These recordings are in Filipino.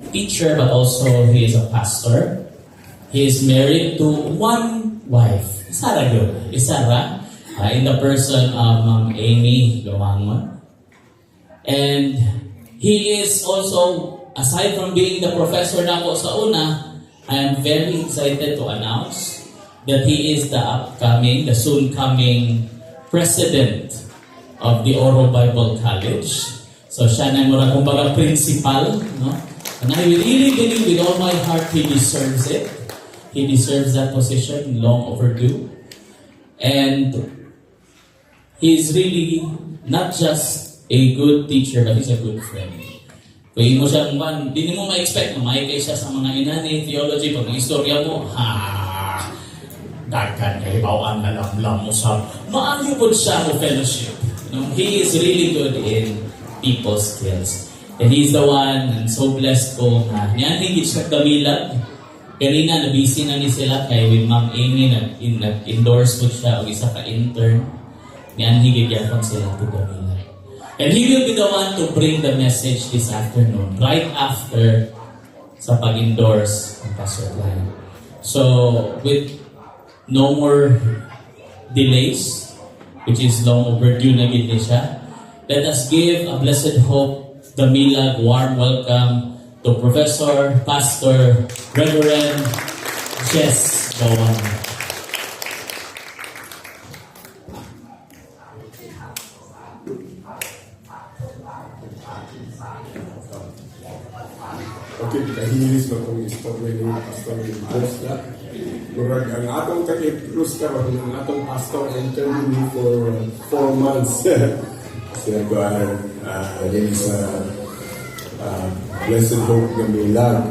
teacher, but also he is a pastor. He is married to one wife. Isara yun. Isara. In the person of Ma'am Amy Gawangon. And he is also, aside from being the professor na ako sa una, I am very excited to announce that he is the soon-coming president of the Oro Bible College. So siya na mura kumbaga principal, no? And I really believe with all my heart he deserves it. He deserves that position, long overdue. And he's really not just a good teacher, but he's a good friend. Kung mo siya kung hindi mo ma-expect na maikay siya sa mga inani, theology, pag istorya mo, dagkan kay bawaan na lamlam mo sa maayo po siya mo fellowship. You know, he is really good in people skills. And he's the one, and so blessed ko na niyan higit siya kamilag. Kanina, na-busy na ni sila kay with Ma'am Amy, nag-endorse po siya o isa ka-intern. Niyan higit yapon sila to kamilag. And he will be the one to bring the message this afternoon, right after sa pag-endorse ng Pastor Klein. So, with no more delays, which is long overdue na gid siya, let us give a blessed hope, the Milag, warm welcome to Professor, Pastor, Reverend Jess Gawan. Okay, kahilis na itong istorya ni Pastor Jess na. Murag, ang atong kakipros ka ron, ang atong pastor interviewed me for 4 months. Kasi nagawaan din sa Blessed Hope na Milag.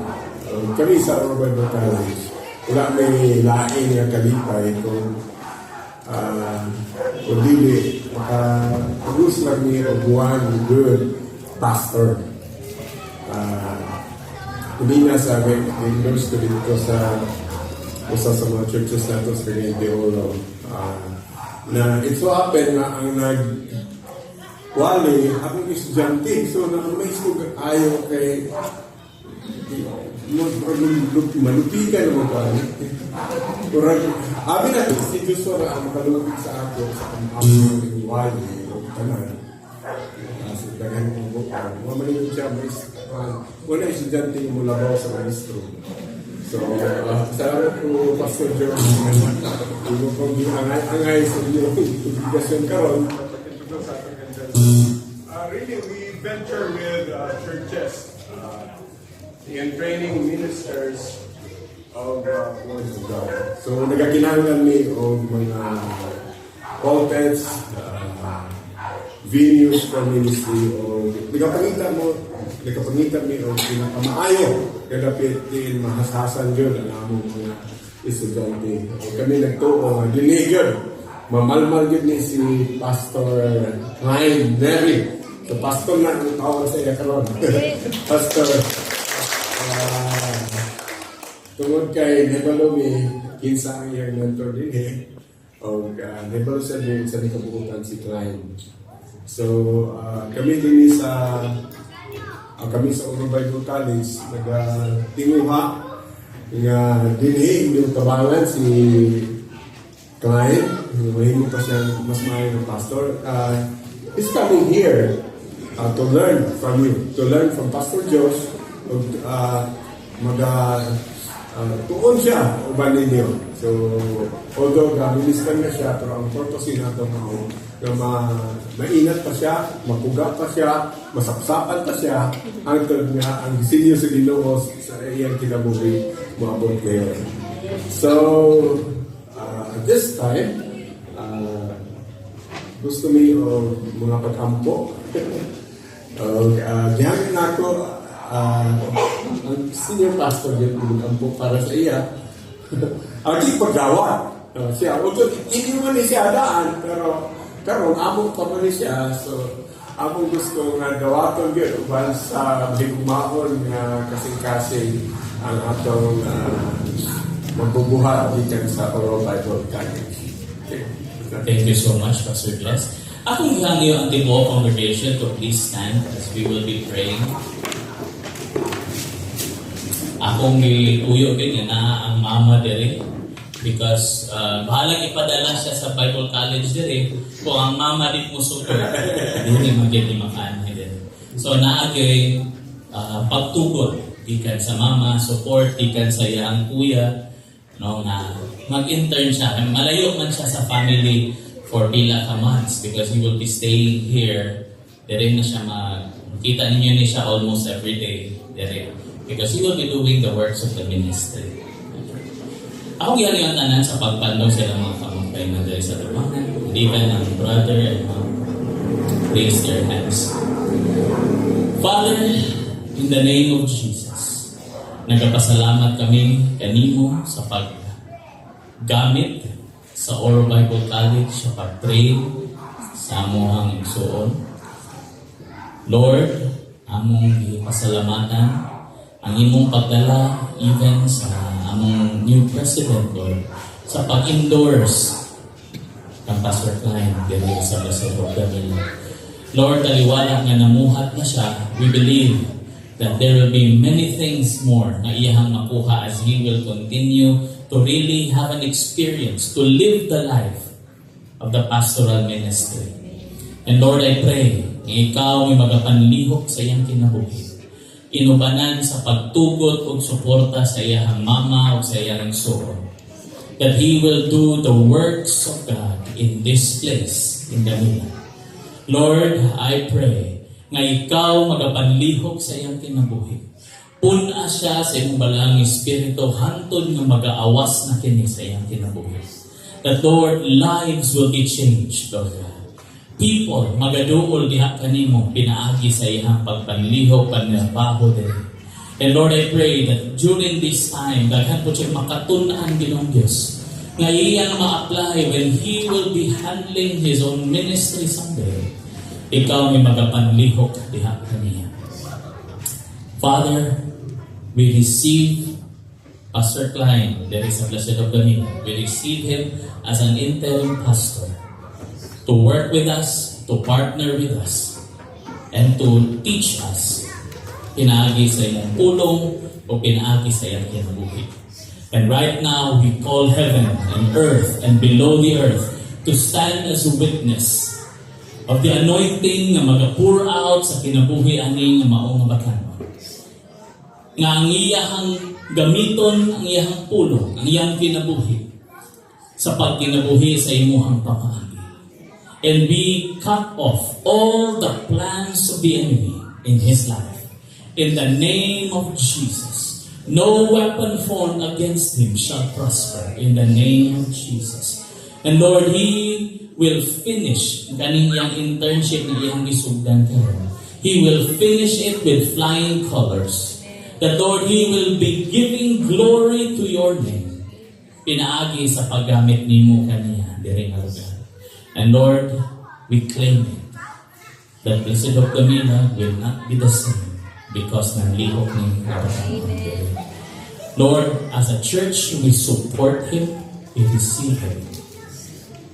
Kami sa Oro Bible College, wala may lain nga kalipay kung dili produce lang ni one good pastor. Hindi nga sa endorse ko dito sa usa sa mga churches nato sa Oro. Na it so happen na ang wali, akong estudyante. So, na-amaze ko ayaw kay malupikan naman ko. Abi na, si Joshua na ang makalupit sa ako sa kampanya ng wali. So, daghan kong bukang. Mamalimit siya, wala estudyante yung mulabaw sa maestro. So, salamat ko, Pastor John. Angay sa iyo, publikasyon karon. Really, we venture with churches in training ministers of Word of God. So, nagakinahanglan mi o mga pulpits, venues for ministry, o nagapangita mi o pinakamaayo kadapitin mahasasan yun ang among mga estudyante. Kami nagtuo, dinigan, mamalmal yun ni si Pastor Ryan Neri. So, pastor na ang tawag sa iya karon. Pastor, tungod kay Nebalo mi, kinsa ang iyang mentor din o Nebalo sa nikabukutan si Klein. So, kami din kami sa Oro Bible College, nag-tinguha nga dinhi yung tabangan si Klein. Mahimo pa siya mas maayo ng pastor. He's coming here to learn from you, to learn from Pastor Josh, tuon siya, uban ninyo. So, although minister na siya, pero ang purpose na ito na mainat pa siya, mapuga pa siya, masapsapan pa siya, hangtod nga ang sinyo sa Ginoo sa iyang kinabuhi, maabot ngayon. So, at this time, gusto mi o mga pag-ampo. Gihangin na ako ang senior pastor din pag-ampo para sa iya. Ang di paggawa. Siya, hindi mo ni siya daan, pero karon among pa man siya. So, among gusto nga dawaton yun uban sa higumahon nga kasing-kasing ang atong magbubuhat dito sa Oro Bible College. Okay. Thank you so much, Pastor Jess. Akong hangyo ang Timo congregation to please stand as we will be praying. Akong giuyo din na ang mama diri because bahalang ipadala siya sa Bible College diri kung ang mama di mo suko dili magiging makaan din. So naagay pagtugon gikan sa mama, support gikan sa iyang kuya no na mag-intern siya. Malayo man siya sa family for pila ka months because he will be staying here. Dere na siya makita ninyo ni siya almost every day dere because he will be doing the works of the ministry. Ako gihaling ang tanan sa pagpandong sila mga kamuntay na dahil sa tumangan. Even ang brother and mom raise their hands. Father, in the name of Jesus, nagpapasalamat kami kanimo sa paggamit sa Oro Bible College sa pag-train sa amuhang igsuon. Lord, among gipasalamatan ang imong pagdala even sa among new president, Lord, sa pag-endorse ng Pastor Klein dito sa Blessed Hope Family. Lord, taliwala nga namuhat na siya, we believe that there will be many things more na iyahang makuha as he will continue to really have an experience, to live the life of the pastoral ministry. And Lord, I pray na ikaw may magapanlihok sa iyang kinabuhi. Inubanan sa pagtugot o suporta sa iyang mama o sa iyang suo. That he will do the works of God in this place, in Manila. Lord, I pray nga ikaw magapanlihok sa iyang kinabuhi. Puna siya sa iyong balang espiritu hantod nga mag-aawas na kini sa iyang kinabuhi. That Lord, lives will be changed, Lord God. People, magaduol diha kanimo pinaagi sa iyang pagpanliho, panlabaho din. And Lord, I pray that during this time, daghan po siya makatunan Ginoong Diyos, nga iyang ma-apply when He will be handling His own ministry someday. Ikaw may magapanlihok diha kaniya. Father, we receive Pastor Klein, there is a Blessed of Manila. We receive him as an interim pastor to work with us, to partner with us, and to teach us pinaagi sa iyong pulong o pinaagi sa iyong kinabuhi. And right now, we call heaven and earth and below the earth to stand as a witness of the anointing na mag-pour out sa kinabuhi ani nga maong bakanon. Nga ang iyahang gamiton, ang iyahang pulong, ang iyang kinabuhi sa pagkinabuhi sa imuhang pamaagi. And we cut off all the plans of the enemy in his life. In the name of Jesus, no weapon formed against him shall prosper. In the name of Jesus. And Lord, he will finish kaning iyang internship na iyang isugdan karon. He will finish it with flying colors. That Lord, He will be giving glory to your name. Pinaagi sa paggamit nimo kaniya diri nga lugar. And Lord, we claim it. That Blessed of Manila will not be the same because ng lihok ni Lord, as a church, we support Him, we receive Him,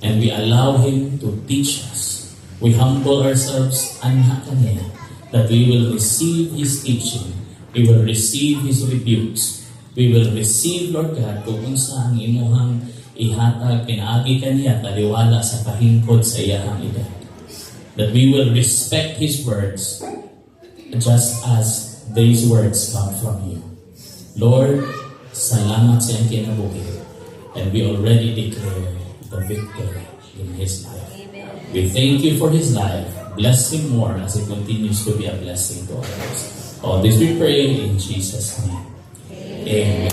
and we allow Him to teach us. We humble ourselves anha kaniya that we will receive His teaching, we will receive His rebukes, we will receive, Lord God, kung saan imuhang ihatag pinaagi kaniya taliwala sa kahingkod sa iyahang edad. That we will respect His words just as these words come from You. Lord, salamat sa iyang kinabuhi, and we already declare the victory in His life. We thank You for His life. Bless Him more as He continues to be a blessing to others. All this we pray in Jesus' name. Amen.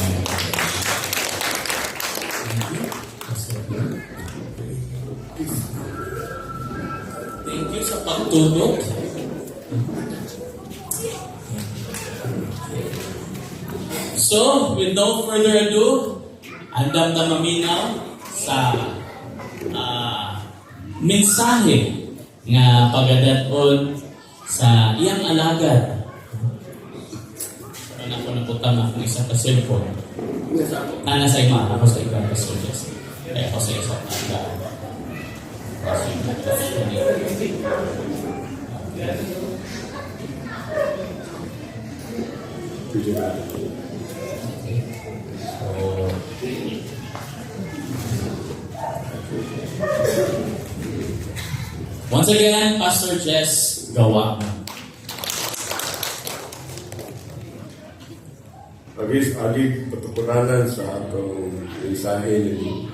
Thank you sa pagtulog. So, with no further ado, andam na maminaw sa mensahe nga pagadaton sa iyang alagad. Ano ako naputama kung isa ka cellphone. Nasa ima, ako sa iba ka soldiers. Kaya ako sa isa ka So, once again, Pastor Jess, gawa mo. Agis patukunanan sa atong mensahe ni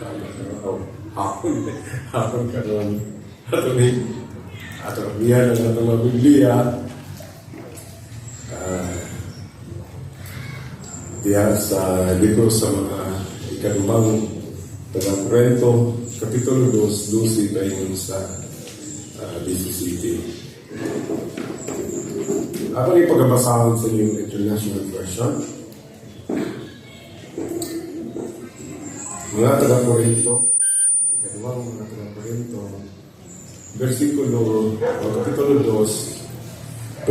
hapon karon atong biyan ng atong mga Biblia diya sa libro sa mga ikadumang Taga-Korento, Kapitulo 2, 12 tayo sa 17. Ako rin pagkabasahan sa inyong International Version. Mga taga-Korento, ikadumang mga taga-Korento, Kapitulo 2,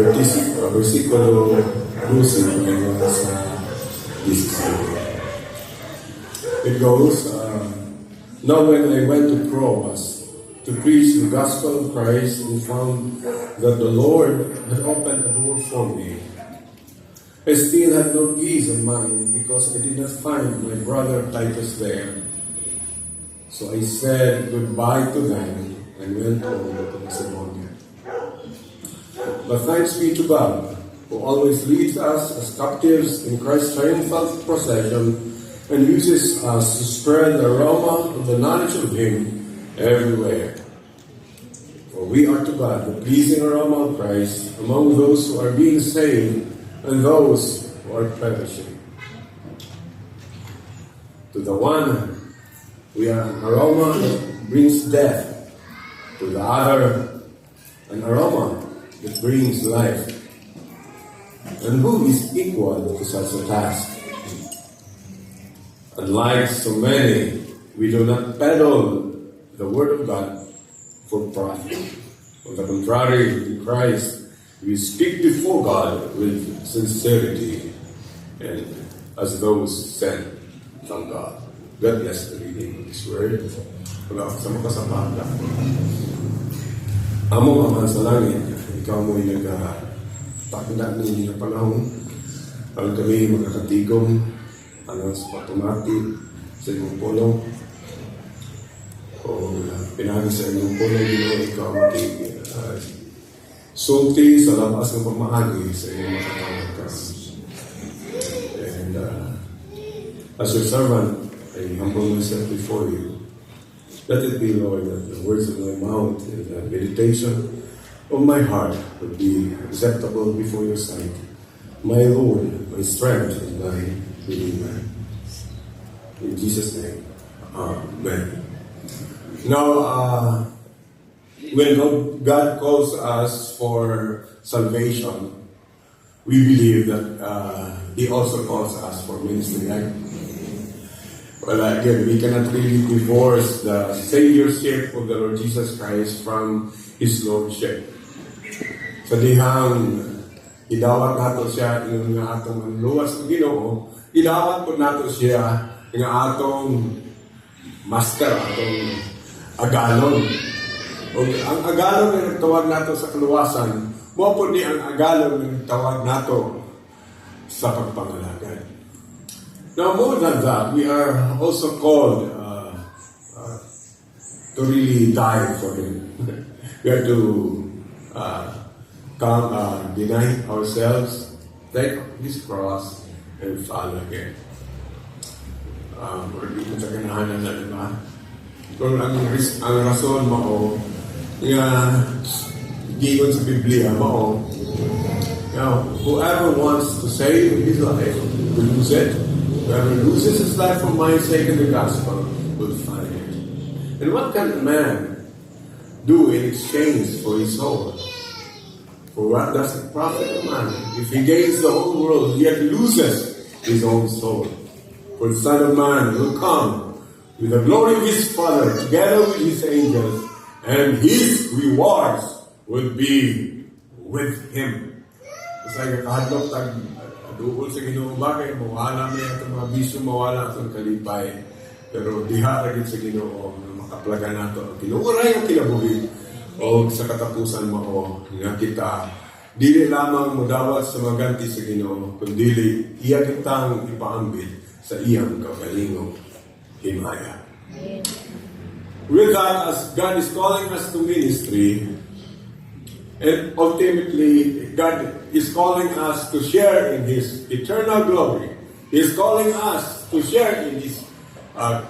versikulo 12 hanggang sa 17. It goes, now when I went to Troas to preach the gospel of Christ and found that the Lord had opened a door for me, I still had no peace of mind because I did not find my brother Titus there. So I said goodbye to them and went on to Macedonia. But thanks be to God, who always leads us as captives in Christ's triumphal procession and uses us to spread the aroma of the knowledge of Him everywhere. For we are to God the pleasing aroma of Christ among those who are being saved and those who are perishing. To the one, we are an aroma that brings death. To the other, an aroma that brings life. And who is equal to such a task? Unlike so many, we do not peddle the Word of God for profit. On the contrary, in Christ, we speak before God with sincerity and as those sent from God. God bless the reading of His Word. Wala sa makasama ka. Amo Ama sa langit, ikaw mo'y nagtakda ng inyong panahon. Ang kami magkakatigong ano sa patumati sa inyong pulong o pinagi sa inyong pulong dito ikaw sulti sa labas ng pamahagi sa inyong makatawag ka. And as your servant, I humble myself before you. Let it be, Lord, that the words of my mouth and the meditation of my heart would be acceptable before your sight. My Lord, my strength, and my Redeemer. In Jesus' name, amen. Now, when God calls us for salvation, we believe that He also calls us for ministry, right? Well, again, we cannot really divorce the Saviorship of the Lord Jesus Christ from His Lordship. Sa dihang idawat nato siya yung nga atong luwas ng Ginoo, idawat po nato siya yung atong master, atong agalon. O, ang agalon na nagtawag nato sa kaluwasan, mo po ni ang agalon na nagtawag nato sa pagpangalagad. Now, more than that, we are also called to really die for Him. We have to deny ourselves, take His cross, and follow Him. Or di ko sa kanahanan na, diba? Kung ang rason mo, nga, gigon sa Biblia mo, whoever wants to save his life will lose it. Whoever loses his life for my sake and the gospel will find it. And what can a man do in exchange for his soul? For what does it profit a man if he gains the whole world yet loses his own soul? For the Son of Man will come with the glory of His Father together with His angels, and His rewards will be with Him. Kasi kahadlok duol sa Ginoo bagay, mawala na itong mga bisyo, mawala itong kalipay. Pero diha rin sa Ginoo na makaplaga nato ang kinuuray ang kinabuhi o sa katapusan mo nga kita dili lamang mudawat sa maganti sa Ginoo, kundi iya kitang ipaambit sa iyang kagalingong himaya. With that, as God is calling us to ministry, and ultimately, God is calling us to share in His eternal glory. He is calling us to share in His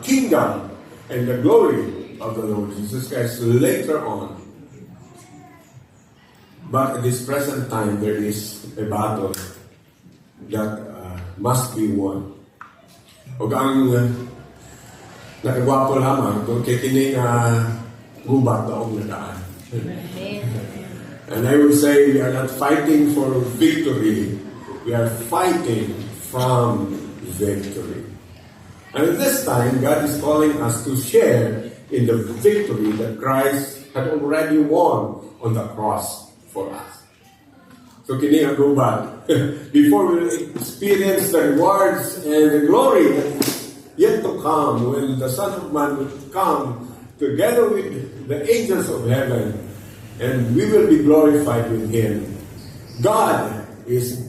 kingdom and the glory of the Lord Jesus Christ later on. But at this present time, there is a battle that must be won. O ang nakagwapo lamang kung kikining gubat daong nadaan. And I would say we are not fighting for victory. We are fighting from victory. And at this time, God is calling us to share in the victory that Christ had already won on the cross for us. So kini ang gubat. Before we experience the rewards and the glory that is yet to come, when the Son of Man will come together with the angels of heaven, and we will be glorified with Him. God is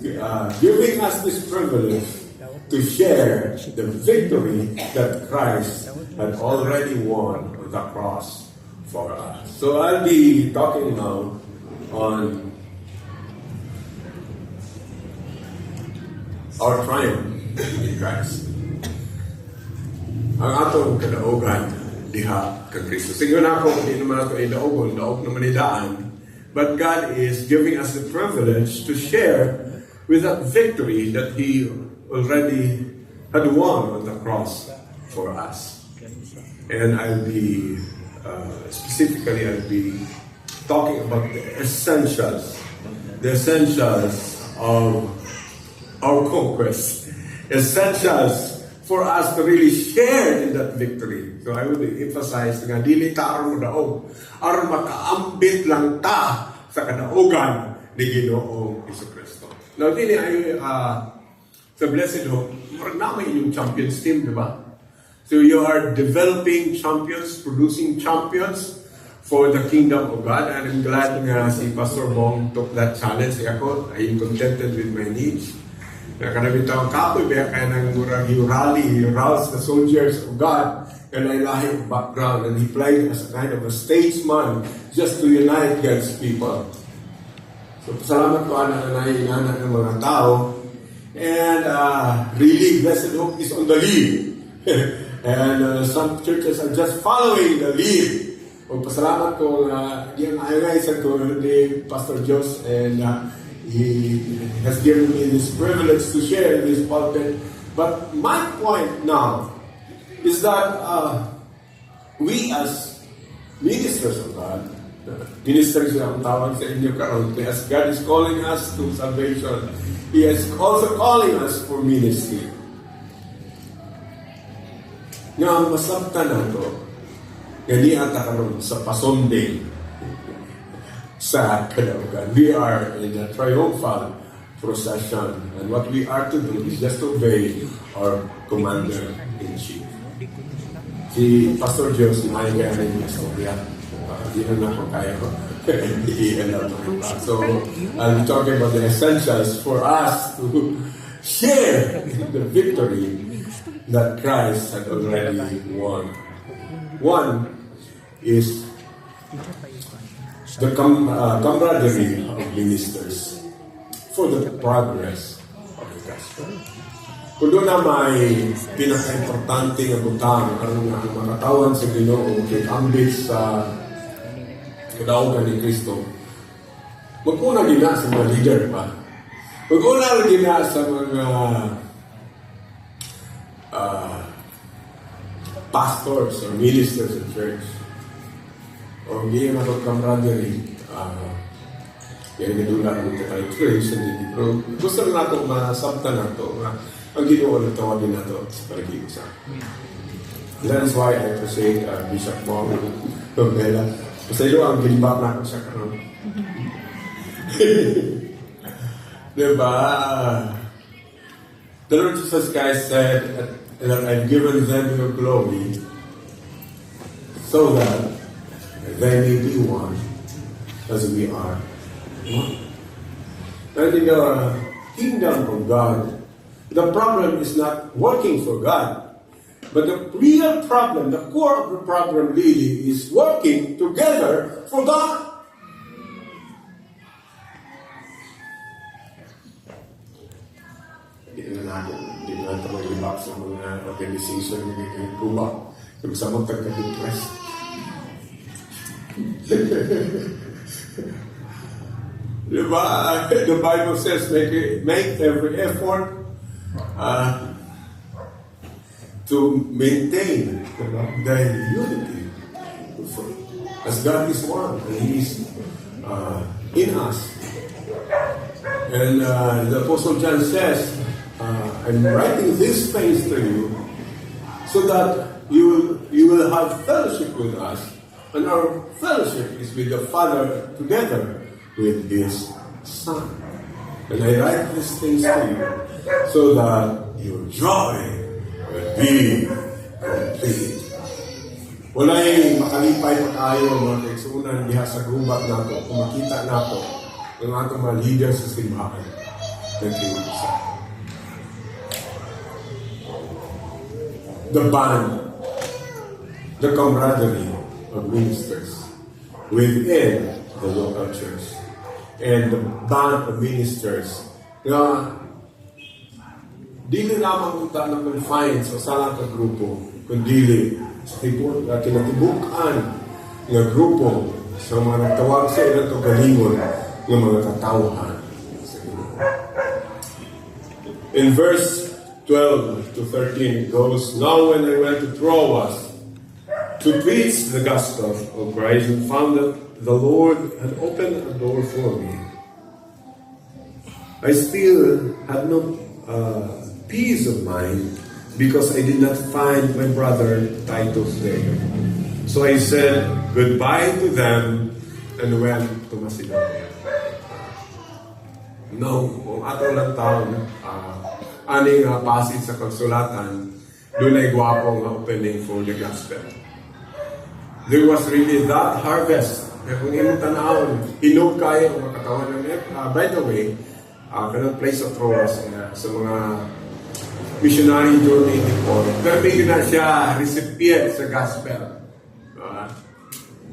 giving us this privilege to share the victory that Christ had already won on the cross for us. So I'll be talking now on our triumph in Christ. Ang atong kadaugan diha kang Kristo. Sige na ako, hindi naman ito ay daogon, daog naman idaan. But God is giving us the privilege to share with that victory that He already had won on the cross for us. And I'll be, specifically, I'll be talking about the essentials of our conquest, essentials for us to really share in that victory. So I would emphasize nga dili ta aron modaog, aron makaambit lang ta sa kadaugan ni Ginoong Jesucristo. Now dili ay sa Blessed Hope, murag naman yung champions team, di ba? So you are developing champions, producing champions for the kingdom of God. And I'm glad nga si Pastor Bong took that challenge. Ako, I am contented with my needs. Kanabit ang kapoy, kaya kaya nang he rallies the soldiers of God, and I lahi background, and he played as a kind of a statesman just to unite God's people. So, pasalamat ko na inanak ng mga tao, and really, Blessed Hope is on the lead. And some churches are just following the lead. O pasalamat ko yung ayagay ko ni Pastor Jos, and he has given me this privilege to share in this pulpit. But my point now is that we as ministers of God, ministers ang tawag sa inyo karon, as God is calling us to salvation, He is also calling us for ministry. Nga masabtan na ito, gani ata karon sa pasonding sa kadaugan. We are in a triumphal procession, and what we are to do is just to obey our Commander-in-Chief. Si Pastor Jose, may kaya rin yung istorya. Di na ako kaya ko. So, I'll be talking about the essentials for us to share the victory that Christ had already won. One is the camaraderie of ministers for the progress of the gospel. Kung doon na may pinaka-importante na butang ang makatawan sa Ginoo kay ambit sa kadaugan ni Kristo, mag-una gina sa mga leader pa. Mag-una gina sa mga pastors or ministers in church. O hindi yung mga camaraderie, kaya nidula ng multi-culturation, pero gusto na natin masabta na ito, ang Ginoo na tawagin na ito sa panagiusan. That is why I appreciate Bishop Bong Lombela. Kasi ito ang ginibak na ako siya karoon. Diba? The Lord Jesus Christ said that I've given them your glory so that they may be one as we are one. and in the kingdom of God, the problem is not working for God. But the real problem, the core of the problem really is working together for God. Hindi na natin mag-ibak sa mga organization ng Cuba. Yung sa mga tagka-depressed. Diba? The Bible says, make every effort to maintain the unity. As God is one, and He is in us. And the Apostle John says, I'm writing these things to you so that you will have fellowship with us. And our fellowship is with the Father together with His Son. And I write these things to you so that your joy will be complete. Wala'y makalipay pa tayo mga kaigsuunan diha sa gubat nato kung makita nato ng atong mga leaders sa simbahan. Thank you, sir. The band, the camaraderie of ministers within the local church, and the band of ministers na dili lamang kita na confine sa salang ka grupo, kundi sa kinatibukan nga grupo sa mga nagtawag sa ilang kagalingon ng mga katawhan. In verse 12 to 13 it goes, Now when I went to Troas to preach the gospel of Christ and found that the Lord had opened a door for me, I still had no peace of mind because I did not find my brother Titus there. So I said goodbye to them and went to Macedonia. No, kung ato lang taon, aning passage sa konsulatan, doon ay gwapo nga opening for the gospel. There was really that harvest. Kung imong tanawon, hinog kayo ang makatawan ng net. By the way, ganang place of Troas sa mga missionary journey before. Pero may na siya recipient sa gospel.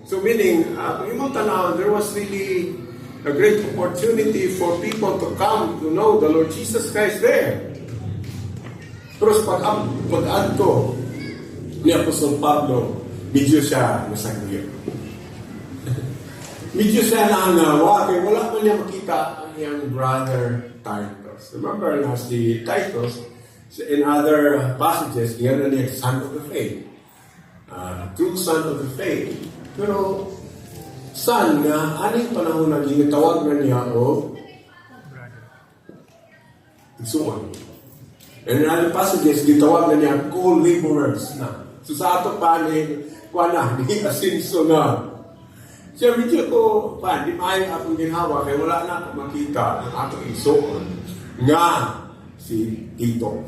So meaning, kung imong tanawon, there was really a great opportunity for people to come to know the Lord Jesus Christ there. Pero sa pag-adto ni Apostol Pablo, medyo siya nasagyo. Medyo siya nangawa, kaya wala pa niya makita ang iyang brother Titus. Remember na si Titus, in other passages, yan na niya son of the faith. True son of the faith. Pero, son nga, aning panahon na ginatawag na niya o igsuon. And in other passages, gitawag na niya co-laborers na. So sa ato pa ni di asinso na. Siya medyo ko, di maayo akong ginhawa, kaya wala na akong makita ang atong igsuon nga si Tito.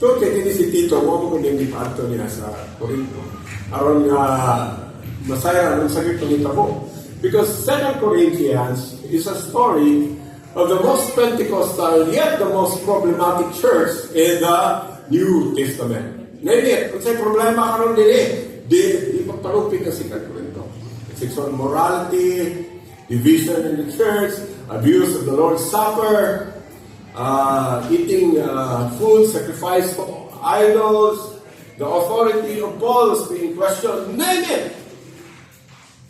So, kaya din si Tito, huwag mo kung di pa niya sa Corinto. Aron nga, masaya ng sakit pangita ko. Because 2 Corinthians is a story of the most Pentecostal, yet the most problematic church in the New Testament. Ngayon, kung sa'yo problema karon di magpalupit na si Corinto. Sexual morality, division in the church, abuse of the Lord's Supper, eating food sacrificed for idols, the authority of Paul is being questioned. Name it!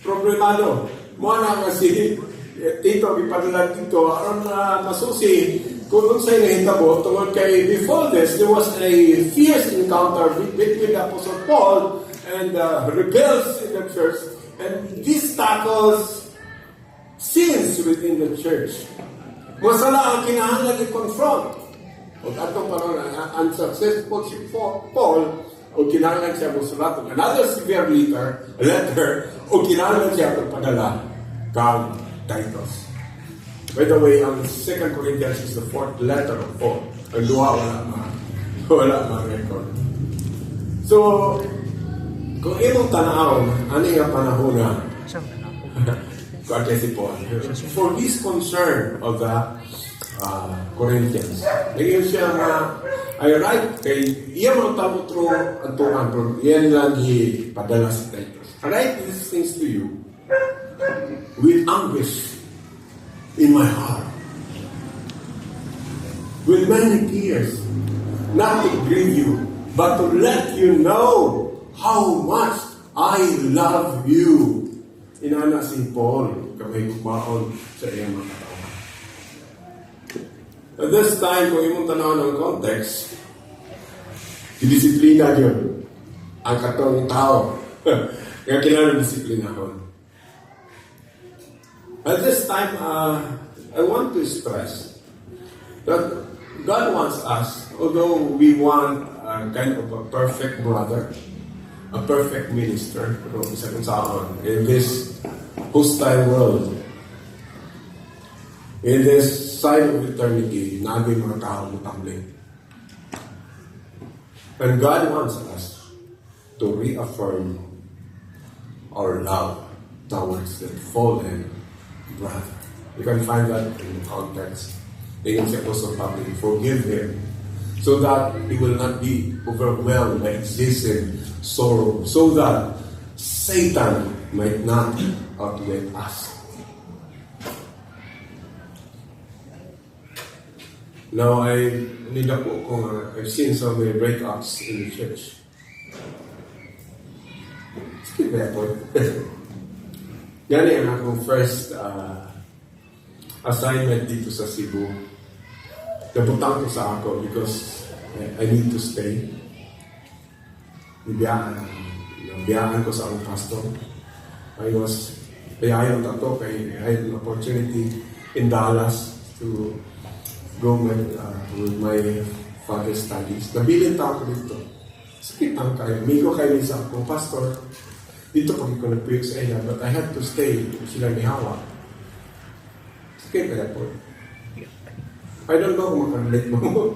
Problemado. Muna nga si Tito, ipadala Tito, aron masusi, kung sa'yo nahitabo, tungkol kay before this, there was a fierce encounter between the Apostle Paul and rebels in the church, and this tackles sins within the church. Masala ang kinahanglan i-confront. O atong parang unsuccessful si Paul, o kinahanglan siya musulat another severe letter, o kinahanglan siya pagpadala kang Titus. By the way, ang 2 Corinthians is the fourth letter of Paul. Ang duha wala record. So, kung imong tanawon, ano yung panahon na kay si Paul, for his concern of the Corinthians. Ngayon siya nga, I write kay iya mga tabutro ang tukan, pero yan lang ipadala sa Titus. I write these things to you with anguish in my heart, with many tears, not to grieve you, but to let you know how much I love you. Inana si Paul, kamay kumaon sa iyang mga katawan. At this time, kung imong tanaw ng context, disiplina yun ang katong tao. Kaya kailangan disiplina ko. At this time, I want to stress that God wants us, although we want kind of a perfect brother, a perfect minister, pero isa kung saan, in this hostile world, in this side of eternity, naging mga tao matambling. And God wants us to reaffirm our love towards that fallen brother. You can find that in the context. Tingin si Apostle Pablo, forgive him so that he will not be overwhelmed by existing sorrow, so that Satan might not outwit us. Now, I've seen so many breakups in the church. Skip that point. Gani ang akong first assignment dito sa Cebu. Nabutang ko sa ako because I need to stay. Biyaan ko sa akong pastor. Ayayon ako kay I had an opportunity in Dallas to go with my father's studies. Nabilin ta ako dito. Sakit ang kayo. Amigo kayo sa akong pastor. Dito pag ko nag-preach sa iya, but I had to stay. Sila ni Hawa. Sakit kaya po. I don't know kung makarelate mo.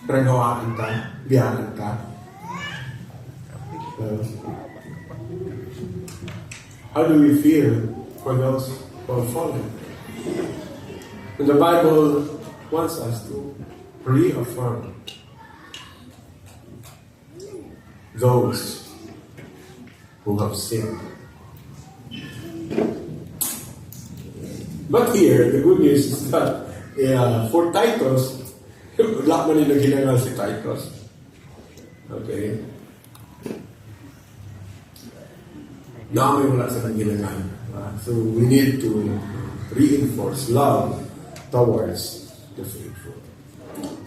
Ranghawaan ka, biyanan ka. How do we feel for those who have fallen? And the Bible wants us to reaffirm those who have sinned. But here, the good news is that for Titus, wala man nila ginangal si Titus. Okay? Namin wala sa ginangal. So we need to reinforce love towards the faithful.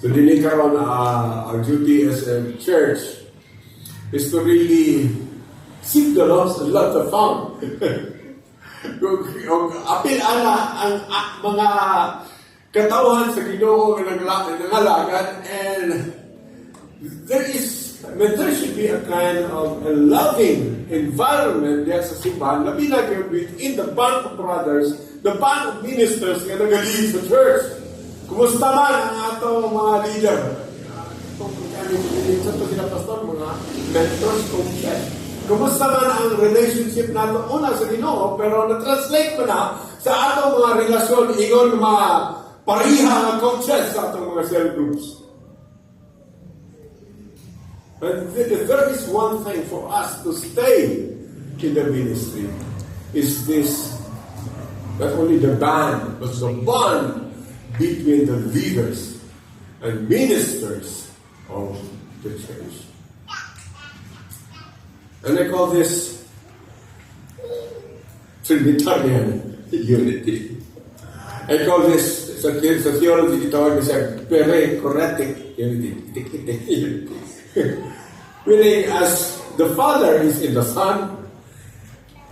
So din karon our duty as a church is to really seek the lost and love the found. Apil ana ang mga katauhan sa Ginoo nga nangalagan, and there should be a kind of a loving environment there sa simbahan, labi na within the band of brothers, the band of ministers nga nag-lead sa church. Kumusta man ang atong mga leader? Kung sila pastor, mga mentors, kumusta man ang relationship nato una sa Ginoo, pero na-translate mo na sa atong mga relasyon ingon mga pariha ng coaches sa atong mga cell groups. But if there is one thing for us to stay in the ministry, is this, not only the band, but the bond between the leaders and ministers of the church. And I call this Trinitarian unity. I call this, sa theology, itawag niya perichoretic unity. Meaning, as the Father is in the Son,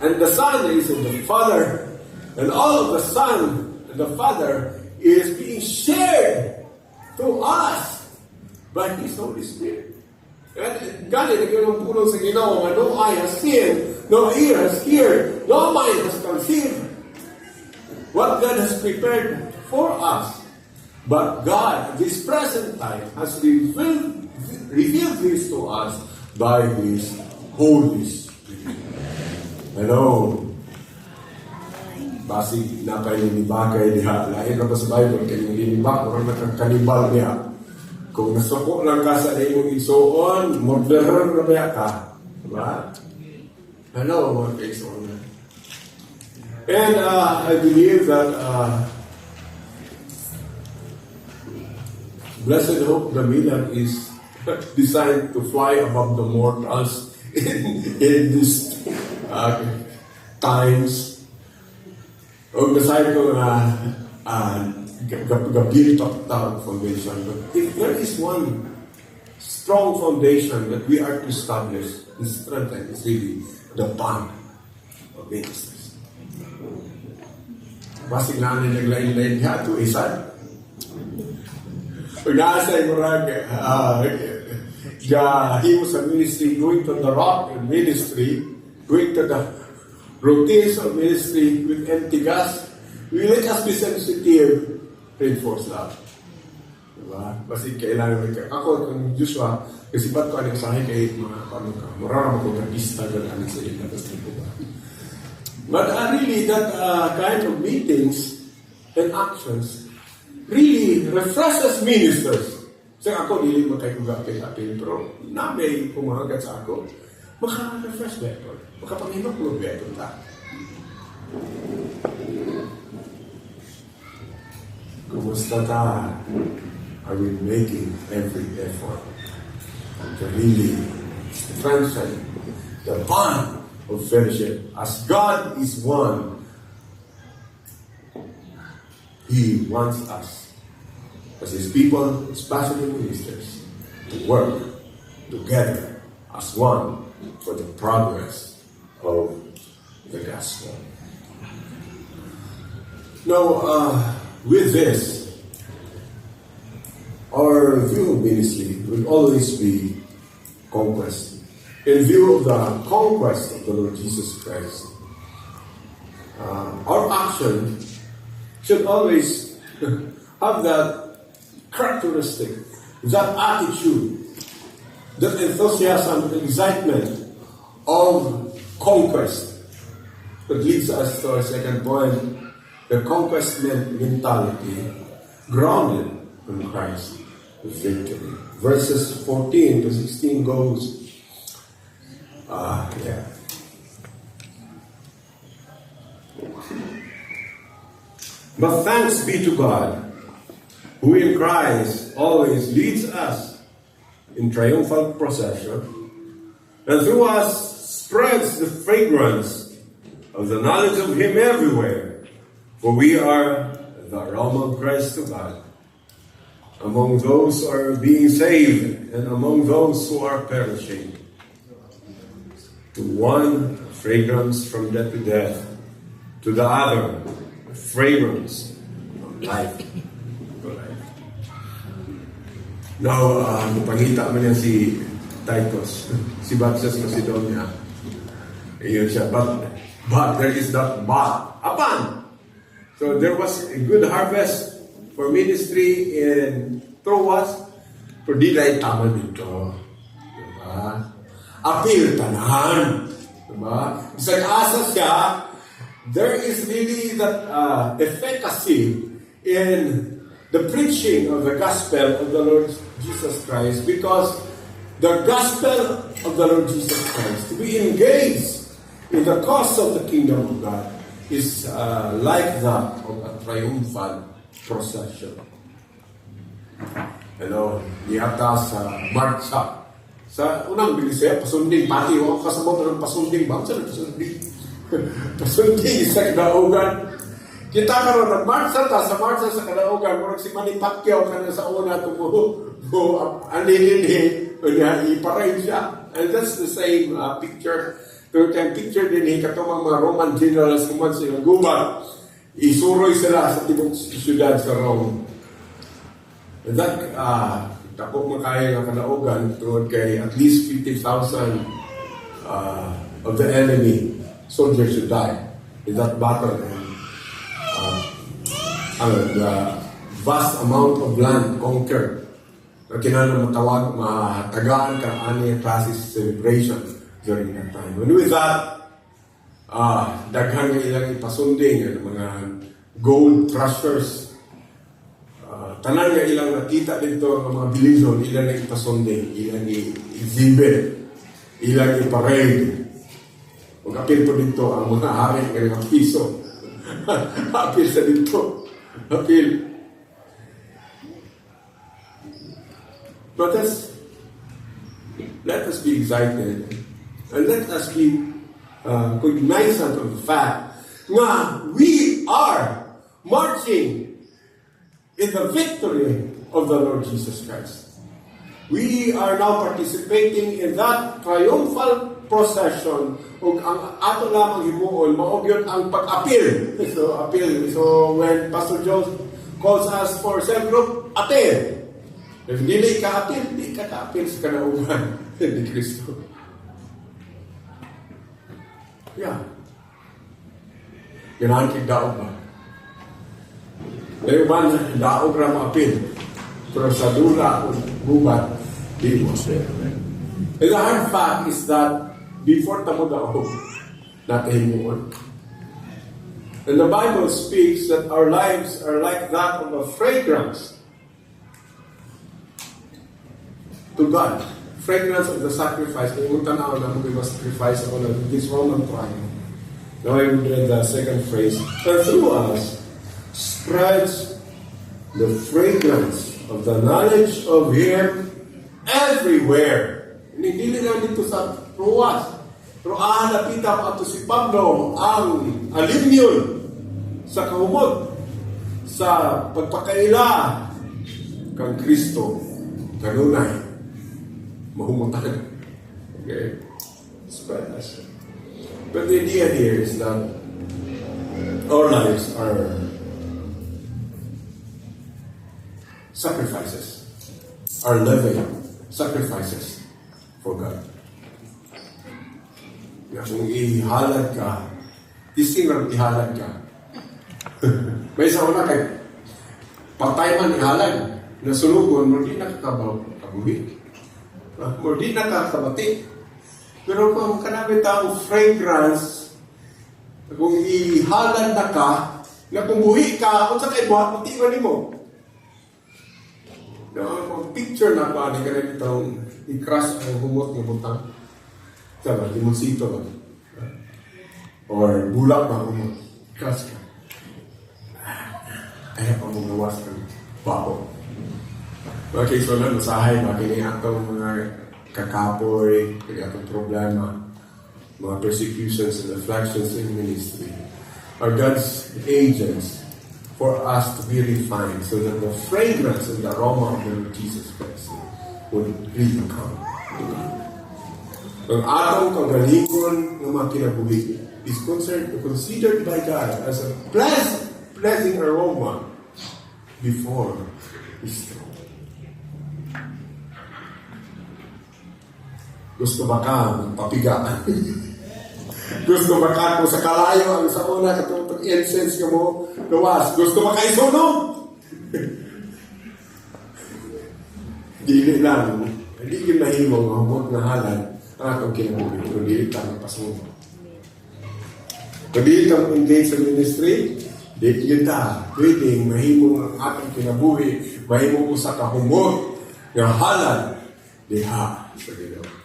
and the Son is in the Father, and all of the Son and the Father is being shared to us by His Holy Spirit. And God, naging puno sa Ginoo nga no eye has seen, no ear has heard, no mind has conceived what God has prepared for us. But God, at this present time, has revealed this to us by His Holy Spirit. Hello. basig na pa ninibakay diha. Lain na ba sa Bible, kaya yung ninibak, orang nakagkanibal niya. Kung nasuko lang ka sa imong igsoon, murderer na ba ka? Diba? Hello, mga kaigsoon. And I believe that Blessed Hope Gamilan is designed to fly above the mortals in these times. O design ko build up town foundation. But if there is one strong foundation that we are to establish and strengthen, is really the bond of ministers. Basig na naglain-lain niya to isa. Pag naasay mo he was a ministry, going to the rock in ministry, going to the routines of ministry with empty gas. We let us be sensitive, reinforce love. Diba? Kasi kailangan ako, kung Joshua, kasi ba't ko anong sahin kay mga paano ka, marami ko kagista gano'n sa ina, But really, that kind of meetings and actions really refreshes ministers. So ako, hindi mo kayo gapin-apin, pero na may pumahagat sa ako, maka-refresh ba ito? Makapanginok mo ba ito ta? Kumusta ta? Are we making every effort to really strengthen the bond of fellowship? As God is one, He wants us, as His people, especially ministers, to work together as one for the progress of the gospel. Now, with this, our view of ministry will always be conquest. In view of the conquest of the Lord Jesus Christ, our action should always have that characteristic, that attitude, that enthusiasm, excitement of conquest. That leads us to our second point, the conquest mentality grounded in Christ with victory. Verses 14 to 16 goes, But thanks be to God, who in Christ always leads us in triumphal procession, and through us spreads the fragrance of the knowledge of Him everywhere. For we are the aroma of Christ to God, among those who are being saved and among those who are perishing. To one, fragrance from death to death. To the other, fragrance from life to life. Now, pangita man yan si Titus, si Baptist Macedonia. Iyon siya, but there is that but upon. So there was a good harvest for ministry in Troas, pero di dahil tama dito. Diba? Appeal tanahan. Diba? Isang asa siya, there is really that efficacy in the preaching of the gospel of the Lord Jesus Christ, because the gospel of the Lord Jesus Christ, to be engaged in the cause of the kingdom of God, is like that of a triumphal procession. Niyata sa marcha. Sa unang bilisaya, pasunding, pati ako kasabot ng pasunding, bakit sa pasunding? Pasunding sa kadaugan. Kita ka rin, nag-marcha ta sa marcha sa kadaugan, murag si Manny Pacquiao ka na sa una anilin iparay siya. And that's the same picture. Pero kayong picture din, katumang mga Roman generals kuman sa gubat, isuroy sila sa tibok siyudad sa Rome. And that, tapos makaya ng kadaugan, tungod kay at least 50,000 of the enemy soldiers should die in that battle. And the vast amount of land conquered. Kinala matawag, matagaan ka ani classes celebration during that time. And with that, daghan nga ilang ipasunding, mga gold treasures. Tanan nga ilang nakita dito ng mga bilizon, ilang na ipasunding, ilang i-exhibit, ilang i-parade. Mag-apil po dito ang mga hari ng mga piso. Apil sa dito. Apil. But let us be excited and let us be cognizant of the fact that we are marching in the victory of the Lord Jesus Christ. We are now participating in that triumphal procession ug ang ato lamang himuon mao gyud ang pag-apil. So appeal. So when Pastor Joe calls us for cell group, appeal. If dili ka appeal, di ka appeal sa kanaugan ni Kristo. Yeah. Ganahan kay daog ba? Dahil man, daog ra ma-appeal. Pero sa dula o gubat, di mo siya. And the hard fact is that before tamo daog, natin mo. And the Bible speaks that our lives are like that of a fragrance to God. Fragrance of the sacrifice. Kung yung tanaw na we must sacrifice ako na this Roman trial. Now I would read the second phrase. And through us spreads the fragrance of the knowledge of Him everywhere. Hindi lang dito sa Ruas. Pero napita pa ito si Pablo ang alimyon sa kahumog, sa pagpakaila kang Kristo, kanunay, mahumutan. Okay? Spread us. But the idea here is that our lives are sacrifices, are living sacrifices for God. Na kung ihalad ka, ising lang ihalad ka. May isa ko na kay patay man ihalad, nasunugon, mo di nakakabuhi. Mo di nakakabati. Pero kung kanami taong fragrance, kung ihalad na ka, na kung buhi ka, kung sa kayo buhat, matiwan mo. Kung picture na ba, hindi ka na itong i-crush ang humot ng butang. Sabi, limonsito ba? Or bulak ba humot? I-crush ka. Kaya pa mong gawas kang bako. Okay, so na, masahay, makinig atong mga kakapoy, kaya atong problema, mga persecutions and afflictions in ministry are God's agents for us to be refined so that the fragrance and the aroma of the Lord Jesus Christ would really come to God. Ang atong kagalingon ng mga kinabuhi is considered by God as a pleasing aroma before His throne. Gusto ba ka magpapiga? Gusto ba ka kung sa kalayo ang sa una katong incense ka mo gawas? Gusto ba ka isunog? Dili lang. Hindi yung nahimong mahumot na halad ang atong kinabuhi. Kung dili ka magpasunog. Kung dili ka engage sa ministry, dili yun ta. Pwedeng mahimong ang atong kinabuhi, mahimong usa ka humot ng halad diha sa Ginoo.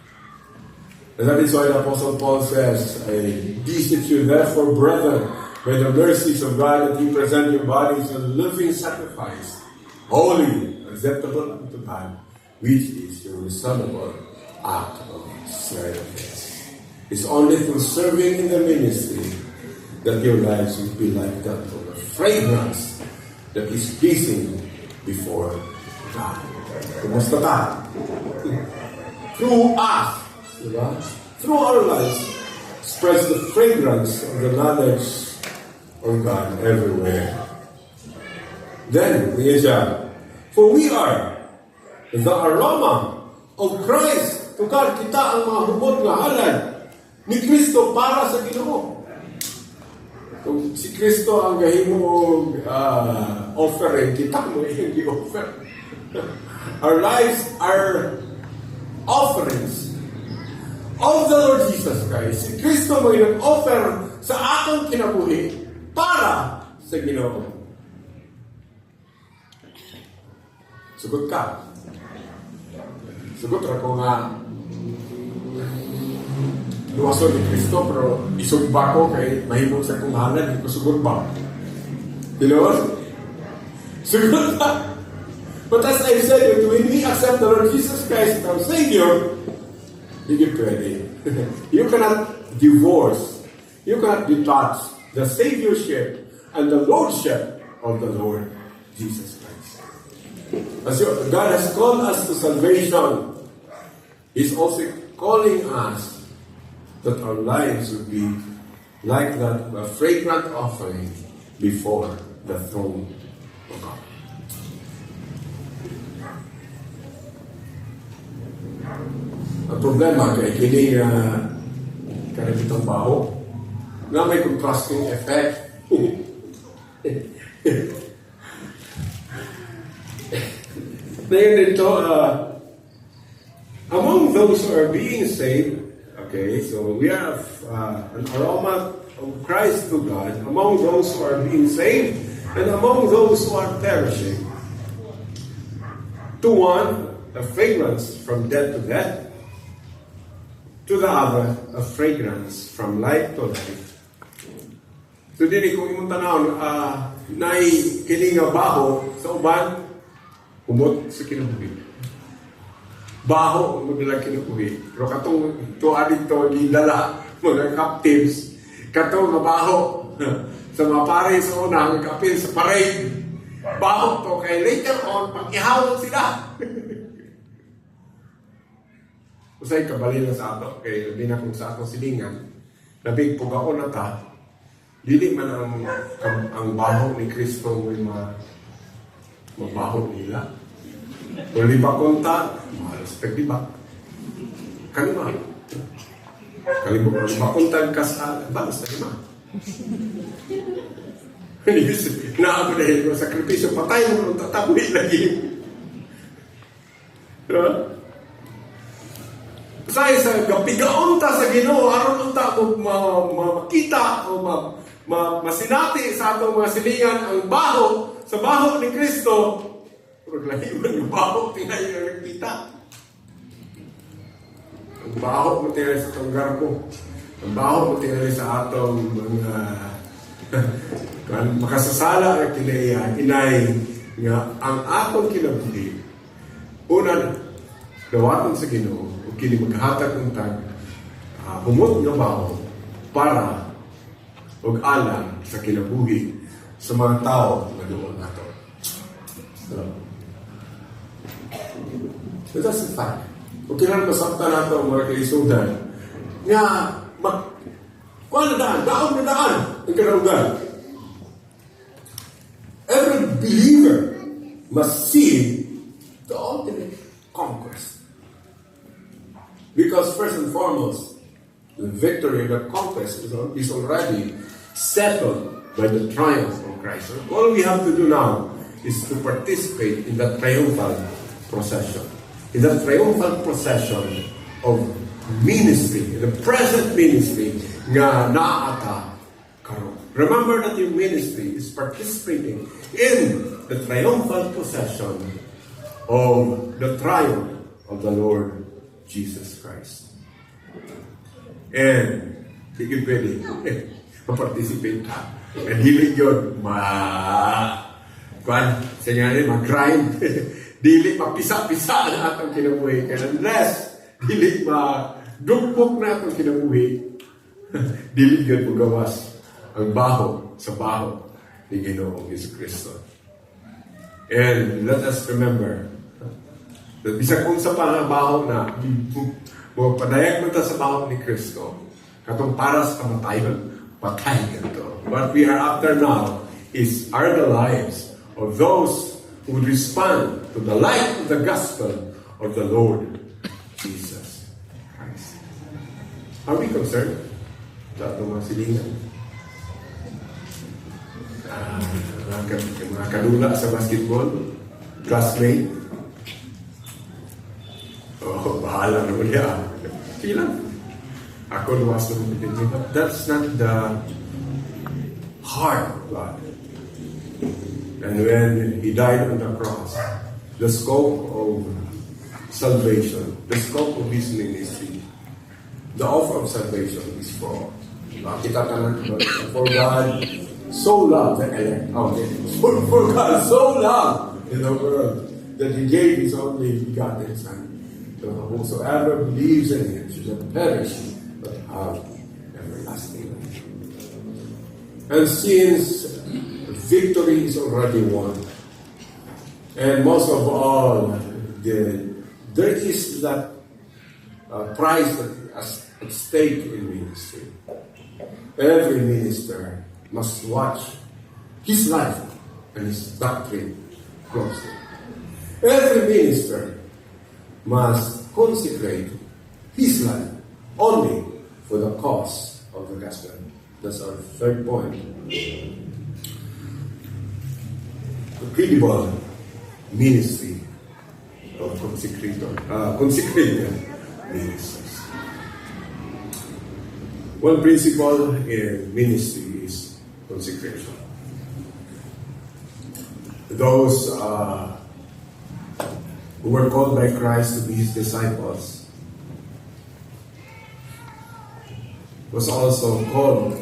And that is why the Apostle Paul says, I beseech you therefore, brethren, by the mercies of God, that you present your bodies a living sacrifice, holy, acceptable unto God, which is your reasonable act of service. It's only through serving in the ministry that your lives will be like that of a fragrance that is pleasing before God. Kumusta ta? Through us, diba? Through our lives spreads the fragrance of the knowledge of God everywhere. Then, for we are the aroma of Christ to God. Kita ang mga humot na halad ni Kristo para sa Ginoo. Kung si Kristo ang gahimo offering, kita mo yung i-offer. Our lives are offerings of the Lord Jesus Christ. Si Kristo mo yung offer sa atong kinabuhi para sa Ginoo. Sugot ka. Sugot ra ko nga luwason ni Kristo pero isugba ko kay mahimong sa kunghalan, hindi ko sugot ba? Diba? Sugot ka. But as I said, when we accept the Lord Jesus Christ as our Savior, you get ready. You cannot divorce, you cannot detach the Saviorship and the Lordship of the Lord Jesus Christ. As God has called us to salvation, He's also calling us that our lives would be like that, a fragrant offering before the throne of God. Ang problema kay kini kanang baho na may contrasting effect. Ngayon dito, among those who are being saved, okay, so we have an aroma of Christ to God among those who are being saved and among those who are perishing. To one, a fragrance from death to death. To the other, a fragrance from life to life. So dili kung imong tanawon, nay kini nga baho sa uban, humot sa kinabuhi. Baho magdala kinabuhi. Pero katong tuwa dito gidala mga captives, katong nga baho sa mga pare sa una, kapil sa parade. Baho to kay later on pag ihawon sila. Usay kabalila sa ato, kay hindi na kung sa atong silingan, labing pugaon na ta, dili man ang baho ni Kristo may mabaho nila. Kung di ba konta, respect di ba? Kalima. Kalima kung di ba konta kasal, balas na lima. Naako dahil ko sakripisyo, patay mo nung tatabi lagi. Diba? Sa gapigaon ta sa Ginoo aron unta mo makita o masinati sa atong mga silingan ang baho sa baho ni Kristo. Pero lahi man yung baho tinay na nagkita. Ang baho mo tinay sa atong garbo. Ang baho mo tinay sa atong mga makasasala at inay nga ang atong kinabuhi. Una, dawaton sa Ginoo kini maghatag ng tag humot nga baho para og alam sa kinabuhi sa mga tao nga doon nato. So that's the fact. Kung kailan masakta nato ang mga kaisudan nga kuha na daan ang karaugan. Every believer must see the ultimate conquest. Because first and foremost, the victory, the conquest is already settled by the triumph of Christ. So all we have to do now is to participate in that triumphal procession. In that triumphal procession of ministry, in the present ministry, nga naata karon. Remember that your ministry is participating in the triumphal procession of the triumph of the Lord Jesus Christ. And higit pwede ma-participate ka. And hilig yun sa nga mag-grind. Dili mapisa-pisa na atong kinabuhi. Unless dili madugpok na atong kinabuhi, dili yun magawas ang baho sa baho ni Ginoong Jesucristo. And let us remember bisag kung sa pangabaho na padayag mo ta sa baho ni Kristo katong para sa kamatayon, patay ganito. What we are after now are the lives of those who would respond to the light of the gospel of the Lord Jesus Christ. Are we concerned sa itong mga silingan? Mga kanula sa basketball, classmate, bahala naman niya. Sige lang. Ako luwas ng pinili. But that's not the heart of God. And when He died on the cross, the scope of salvation, the scope of His ministry, the offer of salvation is for all. Kita tanan, for God so loved the elect. Okay. For God so loved in the world that He gave His only begotten Son. So whosoever believes in Him should not perish but have everlasting life. And since victory is already won, and most of all, there is that prize that is at stake in ministry. Every minister must watch his life and his doctrine closely. Every minister must consecrate his life only for the cause of the gospel. That's our third point. The credible ministry of consecrated ministers. One principle in ministry is consecration. Those who were called by Christ to be His disciples was also called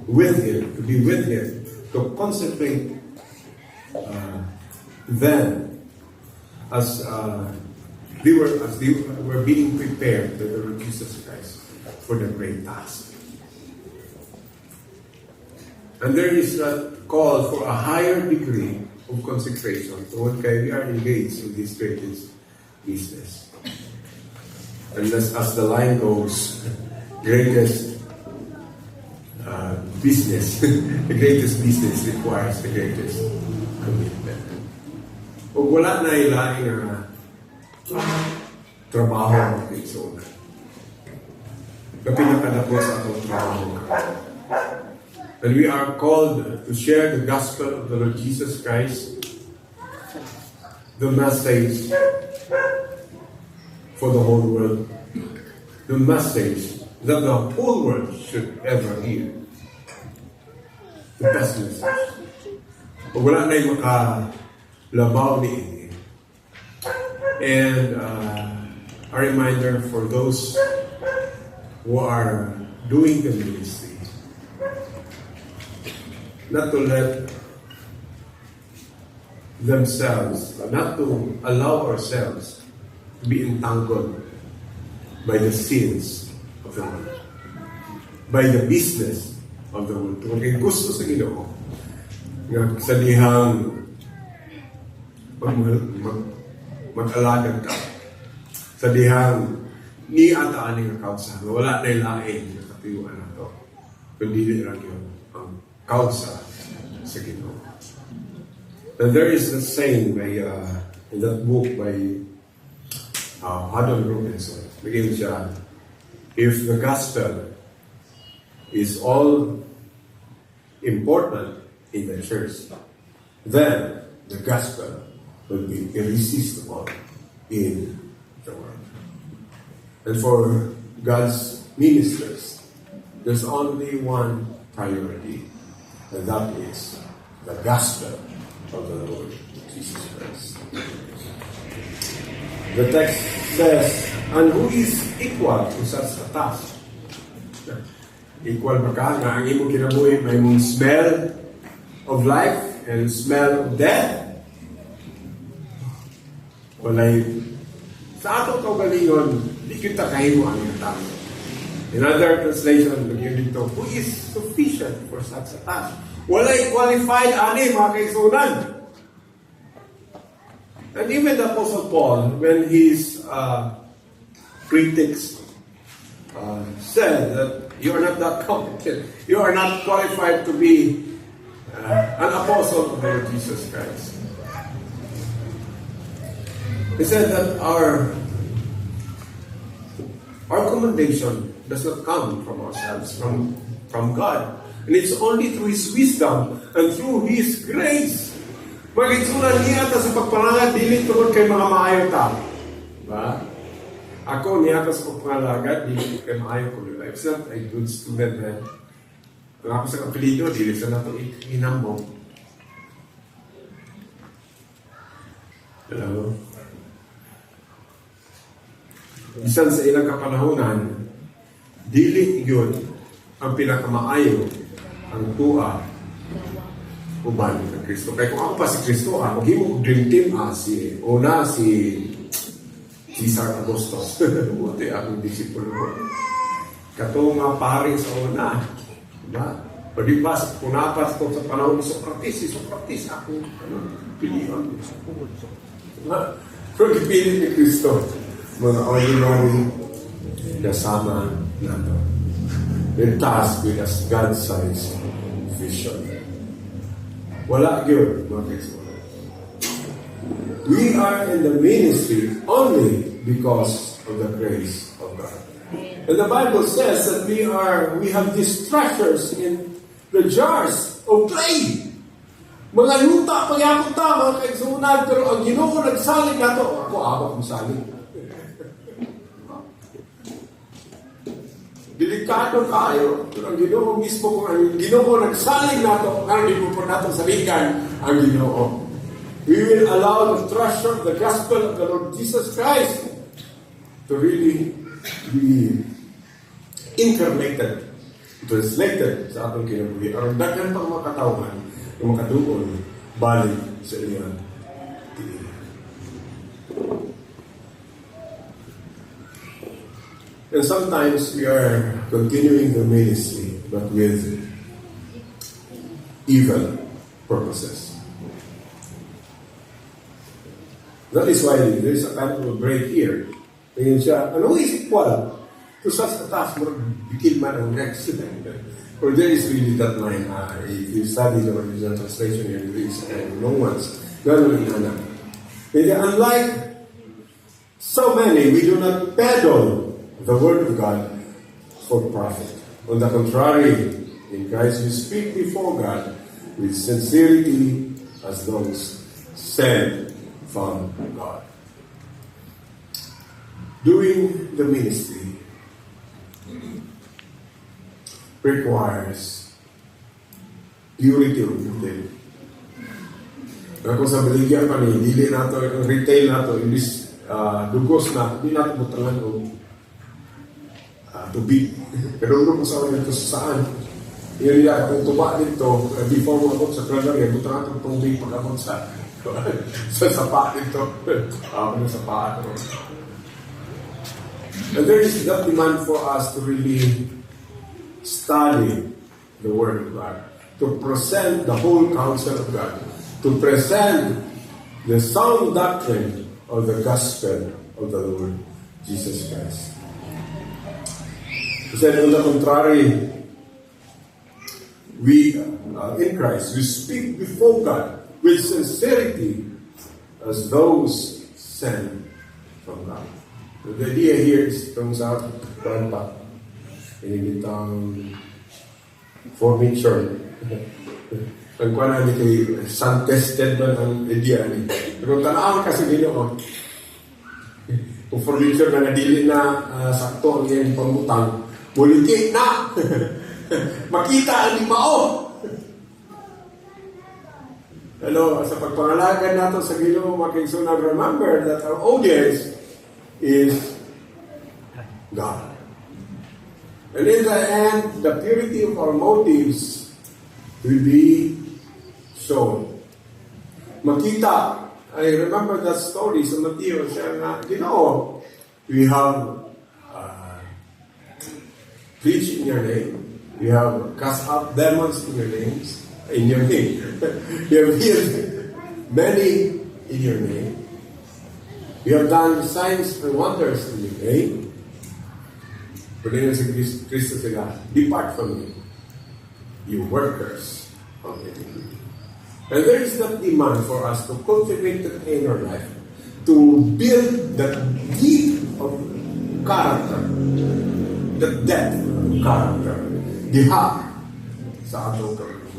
with Him, to be with Him, to consecrate them as they were being prepared by the Lord Jesus Christ for the great task. And there is a call for a higher degree of consecration. So we are engaged in this greatest business. And as the line goes, greatest business, the greatest business requires the greatest commitment. Kung wala na ilaing trabaho ng Panginoon, na pinakadapos sa atong trabaho ka. And we are called to share the gospel of the Lord Jesus Christ, the message for the whole world, the message that the whole world should ever hear. The best message. Pag wala na yung makalabaw ni Ini. And a reminder for those who are doing the ministry, not to let themselves, not to allow ourselves to be entangled by the sins of the world, by the business of the world. Kung gusto sa Ginoo, nga sa dihang mag-alagan ka, sa dihang ni ataan nga kausa, wala na ilain na katiyuan na to, kundi lang yun ang kausa sa Ginoo. And there is a saying by, in that book by Haddon Robinson. Begin siya, if the gospel is all important in the church, then the gospel will be irresistible in the world. And for God's ministers, there's only one priority, and that is the gospel of the Lord Jesus Christ. The text says, and who is equal to such a task? Equal ba ka na ang imong kinabuhi may mong smell of life and smell of death? Walay, sa atong kaugalingon, di kita kahimo ang tao. In other translation, lagyan dito, who is sufficient for such a task? Walay qualified ani, mga kaisunan. And even the Apostle Paul, when his critics said that you are not that competent, you are not qualified to be an apostle of the Lord Jesus Christ. He said that our commendation does not come from ourselves, from God. And it's only through His wisdom and through His grace. Magigsunan niya ata sa pagpalangat, dili tungkol kay mga maayong tao. Diba? Ako, niya sa pangalagat, di kay maayo ko. It's not a good student, man. Ang ako sa kapilido, di sa nato inambong. Hello? Bisan sa ilang kapanahonan, dili yun ang pinakamaayo ang tuwa uban ng Kristo. Kaya kung ako pa si Kristo, maghimo dream team, si Cesar Augustus. Buti akong disipulo ko. Katong nga pari sa una. Diba? Pwede ba, kung napat ko sa panahon ni Socrates, ako, pilihan. Pero ipilit ni Kristo, mga ordinary kasama nato. They're tasked with a God-sized vision. Wala yun, mga Kristo. We are in the ministry only because of the grace of God. And the Bible says that we have these treasures in the jars of clay. Mga luta, pagyapon ta, mga kaigsunan, pero ang Ginoo nagsalig na to. Ako, kong salig. Delikado kayo, pero ang Ginoo mismo, kung ang Ginoo nagsalig na to, nga hindi po natin saligan ang Ginoo. We will allow the treasure of the gospel of the Lord Jesus Christ to really be incarnated, translated sa atong kinabuhi. Ang daghan pang makatawhan, yung makatuon, balik sa iyan. And sometimes we are continuing the ministry, but with evil purposes. That is why there is a kind of a break here. Tingin siya, ano is equal to such a task mo bikin man ang next? Or there is really that line, if you study the original translation in Greece and Romans, gano'n inanak. And unlike so many, we do not peddle the word of God for profit. On the contrary, in Christ we speak before God with sincerity as those sent from God. Doing the ministry requires purity of retail. Kung sa baligyan pa ni, dili nato, yung retail nato, imbis dugos na, hindi nato butangan o tubig. Pero kung sa wala ito sa saan, yun nila, kung tuba dito, before mo ako sa granary, butangan itong tubig pagkakot sa sapa dito. Ano sa paa ito. And there is that demand for us to really study the Word of God, to present the whole counsel of God, to present the sound doctrine of the gospel of the Lord Jesus Christ. He said, on the contrary, we, in Christ, we speak before God with sincerity as those sent from God. The idea here is, comes out from inibitang furniture. Ang kwa na ni kay sun-tested man ang idea ni. Pero tanaw kasi Ginoo. Kung furniture na nadili na sakto ang iyang pangutang, buliti na! Makita ang limao! Hello, sa pagpangalagan natin sa Ginoo, makisunag, remember that our audience is God. And in the end, the purity of our motives will be shown. Makita, I remember that story sa Matthew, siya nga, Ginoo, we have preached in your name, we have cast out demons in your names, in your name. You have healed many in your name. You have done signs and wonders in your name. But then si Kristo sila, depart from me, you workers of iniquity. And there is that demand for us to cultivate the inner life, to build that deep of character, the depth of character, the heart sa atong karoon.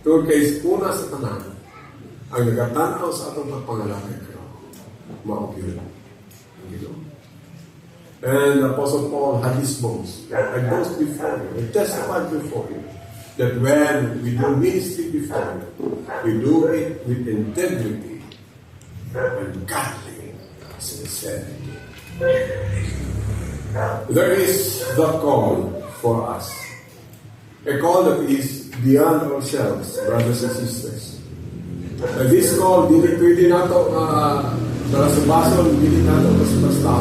Tungkol kay una sa tanan, ang nagatanaw sa atong pagpangalangin ko, maugil ang Ginoo. And Apostle Paul had this boast. I boast before you, I testify before you, that when we do ministry before you, we do it with integrity and godly sincerity. There is the call for us. A call that is beyond ourselves, brothers and sisters. And this call, pwede nato para sa baso, hindi nato basta-basta.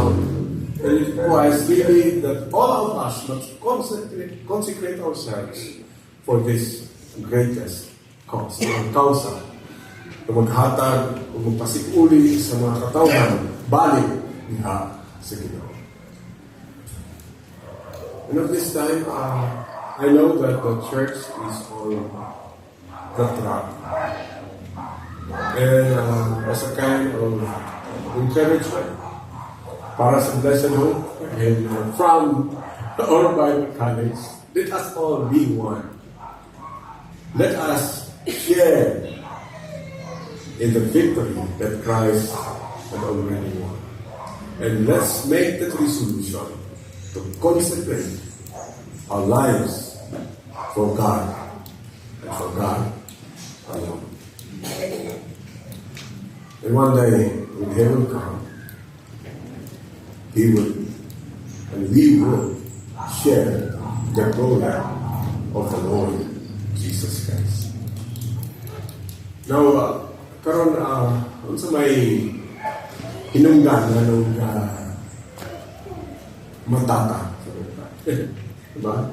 And it requires really that all of us must consecrate ourselves for this greatest cause, ang kausa, na maghatag o magpasikuli sa mga katawhan, balik niya sa Ginoo. And at this time, I know that the church is on the track. And as a kind of encouragement, para sa Blessed Hope and from our Bible College, let us all be one. Let us share in the victory that Christ had already won. And let's make that resolution to consecrate our lives for God and for God alone. And one day, when heaven comes, He will, and we will share the glory of the Lord Jesus Christ. Now, karon sa may hinungdan na nung matata. Diba?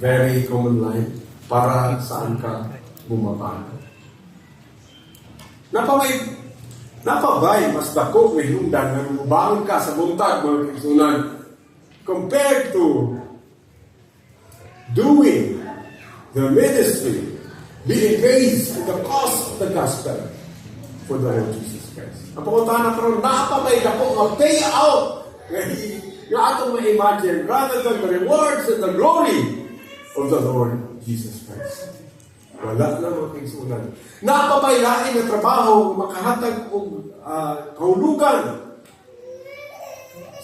Very common line para saan ka bumaba. Napabay, mas dako may hinungdan na mubangon ka sa buntag, mga kaisunan, compared to doing the ministry, being engaged in the cause of the gospel for the Lord Jesus Christ. Ang panguntahan na karoon, napabay dako ang payout na atong ma-imagine rather than the rewards and the glory of the Lord Jesus Christ. Wala na mga kaisunan. Napabaylain na trabaho makahatag og kahulugan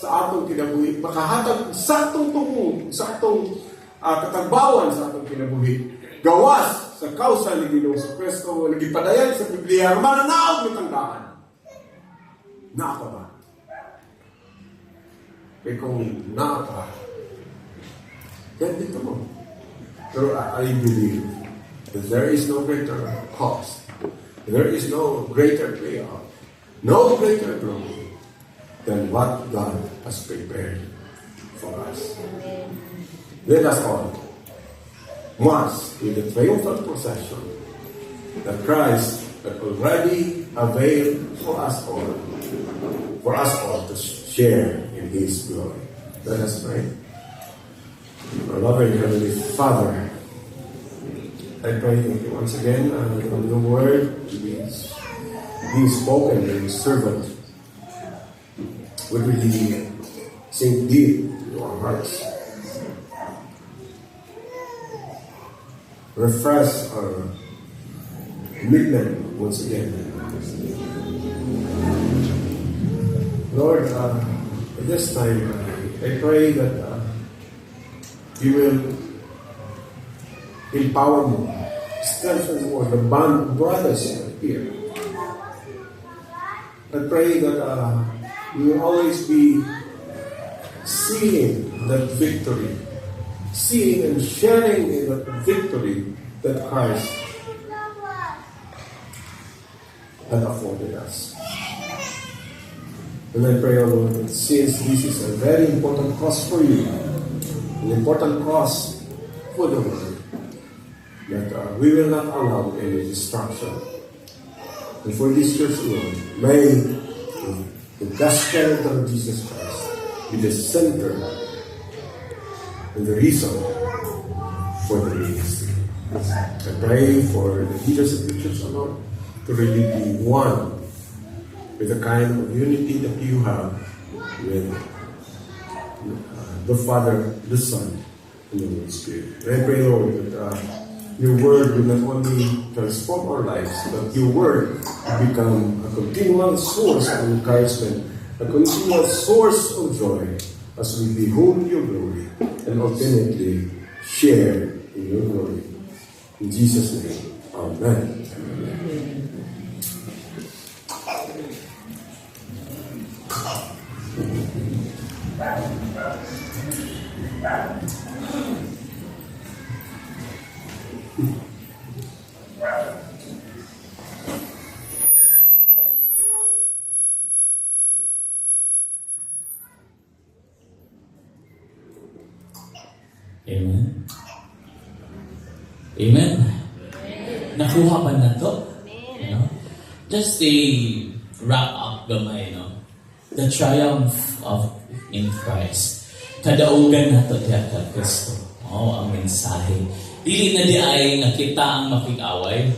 sa atong kinabuhi, makahatag saktong tungo, saktong katagbawan sa atong kinabuhi. Gawas sa kausa ni Ginoong Kristo, nagipadayan sa Biblia, mananaog ni tanggaan. Napa ba? Kaya kung napa, yan dito mo. Pero I believe that there is no greater cost, there is no greater payoff, no greater glory than what God has prepared for us. Let us all march with the triumphal procession that Christ had already availed for us all to share in His glory. Let us pray. Our loving Heavenly Father, I pray once again on the word being spoken and His servant would really sink deep into our hearts. Refresh our commitment once again. Lord, at this time, I pray that You will empower me, strengthen more the bond of brothers here. I pray that we will always be seeing that victory, seeing and sharing in that victory that Christ had afforded us. And I pray, O Lord, that since this is a very important cause for You, an important cause for the world, that we will not allow any distraction. And for this church, Lord, may the gospel of the Lord Jesus Christ be the center and the reason for the ministry. I pray for the leaders of the church, Lord, to really be one with the kind of unity that You have with the Father, the Son, and the Holy Spirit. And I pray, Lord, that Your word will not only transform our lives, but Your word will become a continual source of encouragement, a continual source of joy, a as we behold your glory and ultimately share in your glory. In Jesus' name, Amen. Amen. Amen. Nakuha pa na to? You know? Just a wrap up gamay, no? The triumph of in Christ. Kadaugan na to diya ka Kristo. Oh, ang mensahe. Dili na di ay nakita ang makig-away.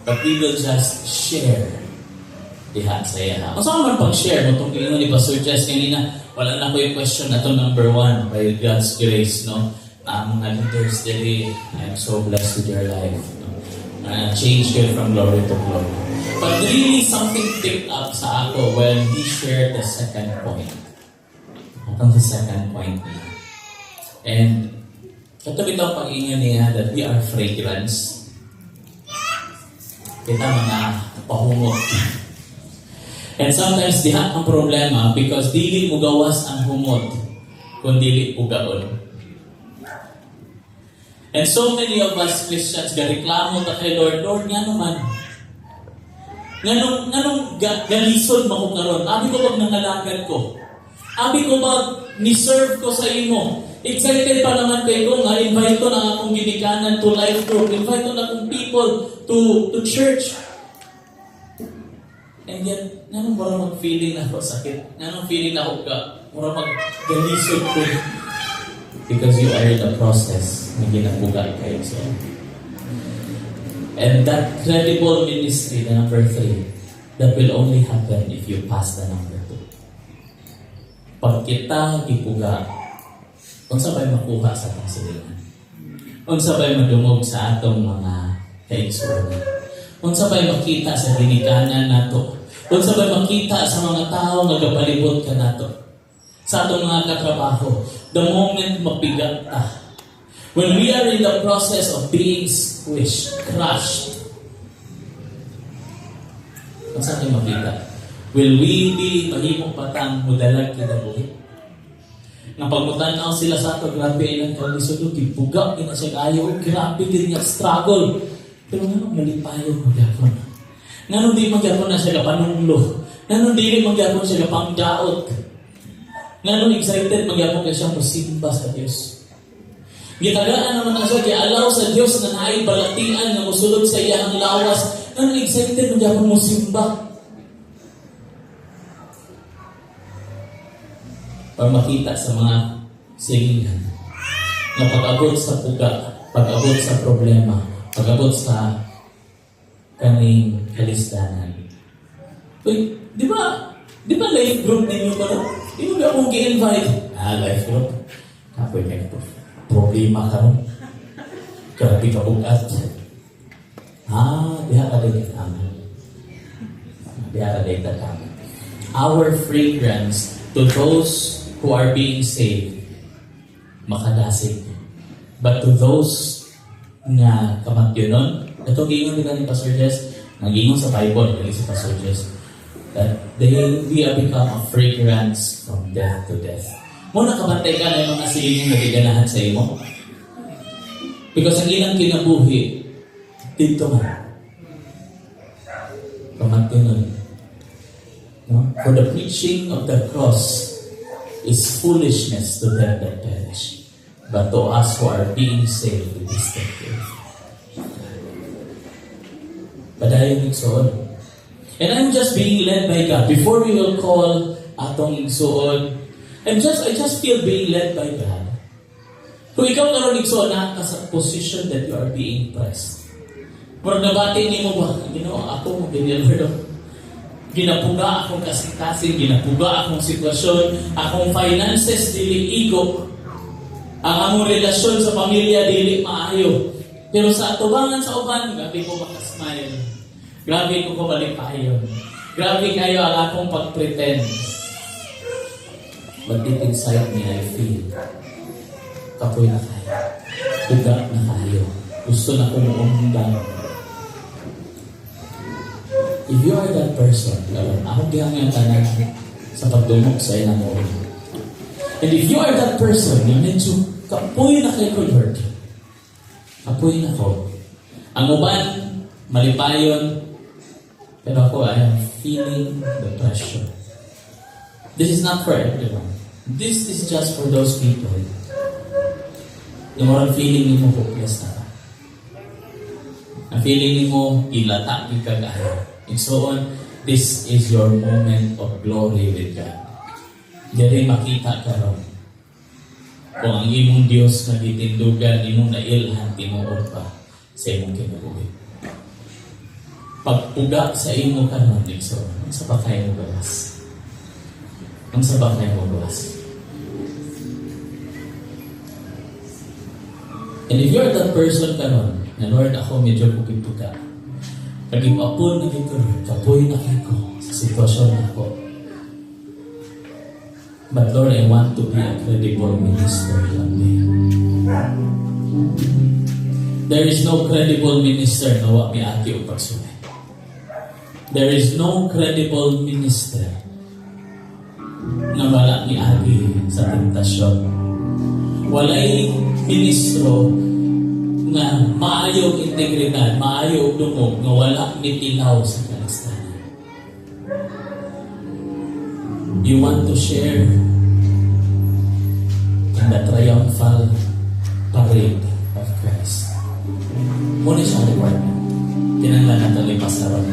But we will just share diha sa iya. Ang saan man pag-share mo itong kinino ni Pastor Jess kanina, wala na ko yung question na to number 1 by God's grace, no? Mga leaders dili, I'm so blessed with your life. No? Change you from glory to glory. But really something picked up sa ako when he shared the second point. Atong sa second point niya. And ito bitaw pag-ingan niya that we are fragrance. Kita mga pahumot. And sometimes diha ang problema because dili mo gawas ang humot kung dili ugaon. And so many of us Christians gareklamo ta kay Lord, Lord nga naman. Nganong galisod mo ko karon? Abi ko bag nangalakad ko? Abi ko bag ni-serve ko sa imo? Excited pa naman kayo nga invite ko na akong ginikanan to life group. Invite ko na akong people to church. And yet, nanong parang mag-feeling na ako sakit? Nanong feeling na ako ka? Parang mag-galisod ko. Because you are in the process na ginabugal kayo. So. And that credible ministry, the number 3, that will only happen if you pass the number 2. Pag kita ipuga, kung sabay makuha sa atong silingan, kung sabay madumog sa atong mga kaigsunan, kung sabay makita sa ginikanan nato, kung sabay makita sa mga tao nga gapalibot ka nato, sa atong mga katrabaho, the moment mapigat ta, when we are in the process of being squished, crushed, kung saan tayo makita? Will we be mahimong patang mudalag kinabuhi? Nga pagmutanaw sila sa ato, grabe ilang kalisod, kipuga, ina siya kayo, grabe din niya struggle. Pero nga malipayo magyapon. Nga di magyapon na siya kapanunglo. Nga di magyapon siya kapangdaot. Nga excited magyapon ka siya musimba sa Diyos. Gitagaan naman na siya, kialaw sa Diyos na naay balatian na musulog sa iya ang lawas. Nga excited magyapon musimba. Para makita sa mga silingan na pag-abot sa puga, pag-abot sa problema, pag-abot sa kaning kalisdanan. Uy, di ba life group ninyo ba no? Di ba akong gi-invite? Life group. Kapoy ka ito. Problema ka no? Grabe ka bugat. Diha ka din kami. Diha ka din kami. Our fragrance to those who are being saved, makadasig. But to those na kamatyonon, ito gingon nila ni Pastor Jess, nagingon sa Bible, naging si Pastor Jess, that we have become a fragrance from death to death. Muna kabantay ka na yung mga silingan na giganahan sa imo. Because ang ilang kinabuhi, dito nga. Kamatyonon. No? For the preaching of the cross is foolishness to them that perish, but to us who are being saved it is the truth. Padayon igsoon. And I'm just being led by God. Before we will call atong igsoon, I just feel being led by God. Kung ikaw karon igsoon na ka sa position that you are being pressed. Murag nabati ni mo ba? Ako mo ginilwero. Ginapuga akong kasikasin, ginapuga akong sitwasyon, akong finances dili igok, ang among relasyon sa pamilya dili maayo. Pero sa atubangan sa uban, grabe ko makasmile. Grabe ko malipayon. Grabe kayo ang akong pagpretend. But deep inside me, I feel kapoy na kaya. Uga na kayo. Gusto na kong umundang. If you are that person, ako gihangyan ka na sa pagdumok sa ilang mo. And if you are that person, yung medyo kapoy na kay Lord, kapoy na ko. Ang uban, malipayon, pero ako, I am feeling the pressure. This is not for everyone. This is just for those people. Yung mga feeling mo hopeless na ka. Ang feeling mo, ilata, ikagaya. And so on, this is your moment of glory with God. Dili makita ka ron. Kung ang imong Diyos na gitindugan, imong nailhan, tinuod pa sa imong kinabuhi. Pagpuga sa imo karon, so, ang sa bakay mo gawas. Ang sa bakay mo gawas. And if you're that person karon, na Lord, ako medyo pugipuga. Kagipapon na gito, kapoy na ko sa sitwasyon na ako. But Lord, I want to be a credible minister one day. There is no credible minister na wa mi ati o pagsulay. There is no credible minister na wala mi ati sa tentasyon. Walay ministro na maayong integridad, maayong dumog, na wala mitilaw sa kalastanan. You want to share in the triumphal parade of Christ. Muna siya requirement. Kinanglan na talipas na ron.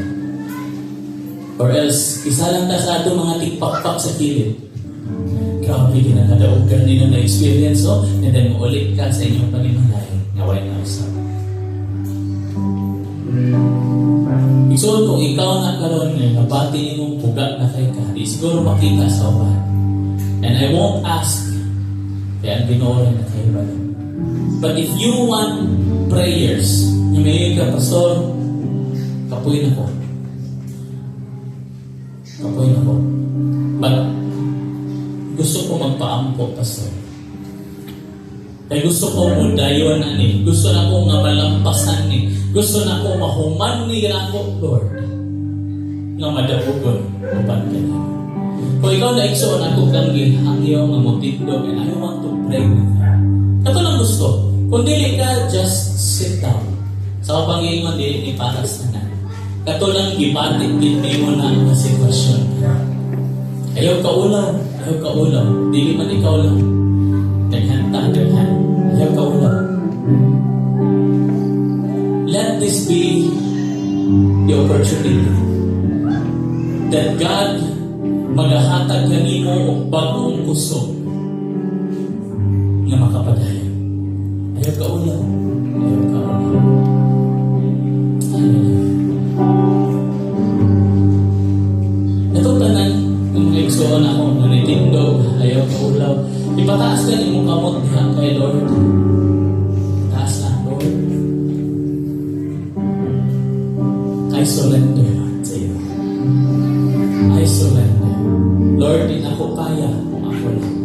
Or else, isa lang ta sa ato mga tikpakpak sa kilid. Grabe, kinakadaog ka nila na experience, oh, and then ulit ka sa inyong panimalay. Naway na usap. So, kung ikaw na karon ngayon, nabati mong puga na kay ka, di siguro makita sa uban. And I won't ask, kaya ang ginoorin na kayo ba? But if you want prayers, humingi ka, Pastor, kapoy na ko. Kapoy na ko. But, gusto ko magpaampo, Pastor. Kaya gusto ko mudayon na ni. Gusto na ko nga malampasan ni. Gusto na ko mahuman ni ako, Lord. Nga madabugon upan ka na. Kung ikaw na iksoon ako kang gihangyo nga motindog and I want to pray with you. Ito lang gusto. Kung dili ka, just sit down. Sa kapangingon, dili ni paras na na. Ito lang gibatik din mo na ang sitwasyon. Ayaw ka ulaw. Ayaw ka ulaw. Dili man ikaw lang. Daghanta. Ayaw ka ulaw. Let this be the opportunity that God magahatag kanimo og bagong kusog nga makapadayon. Ayaw ka ulaw. Ayaw ka ulaw. Ito tanan kung naigsuon ako, nanitindog, ayaw ka ulaw. Ipataas ka ni mong kamot diha kay Lord. Taas na, Lord. I surrender sa iyo. I surrender. Lord, di na ako kaya kung ako lang.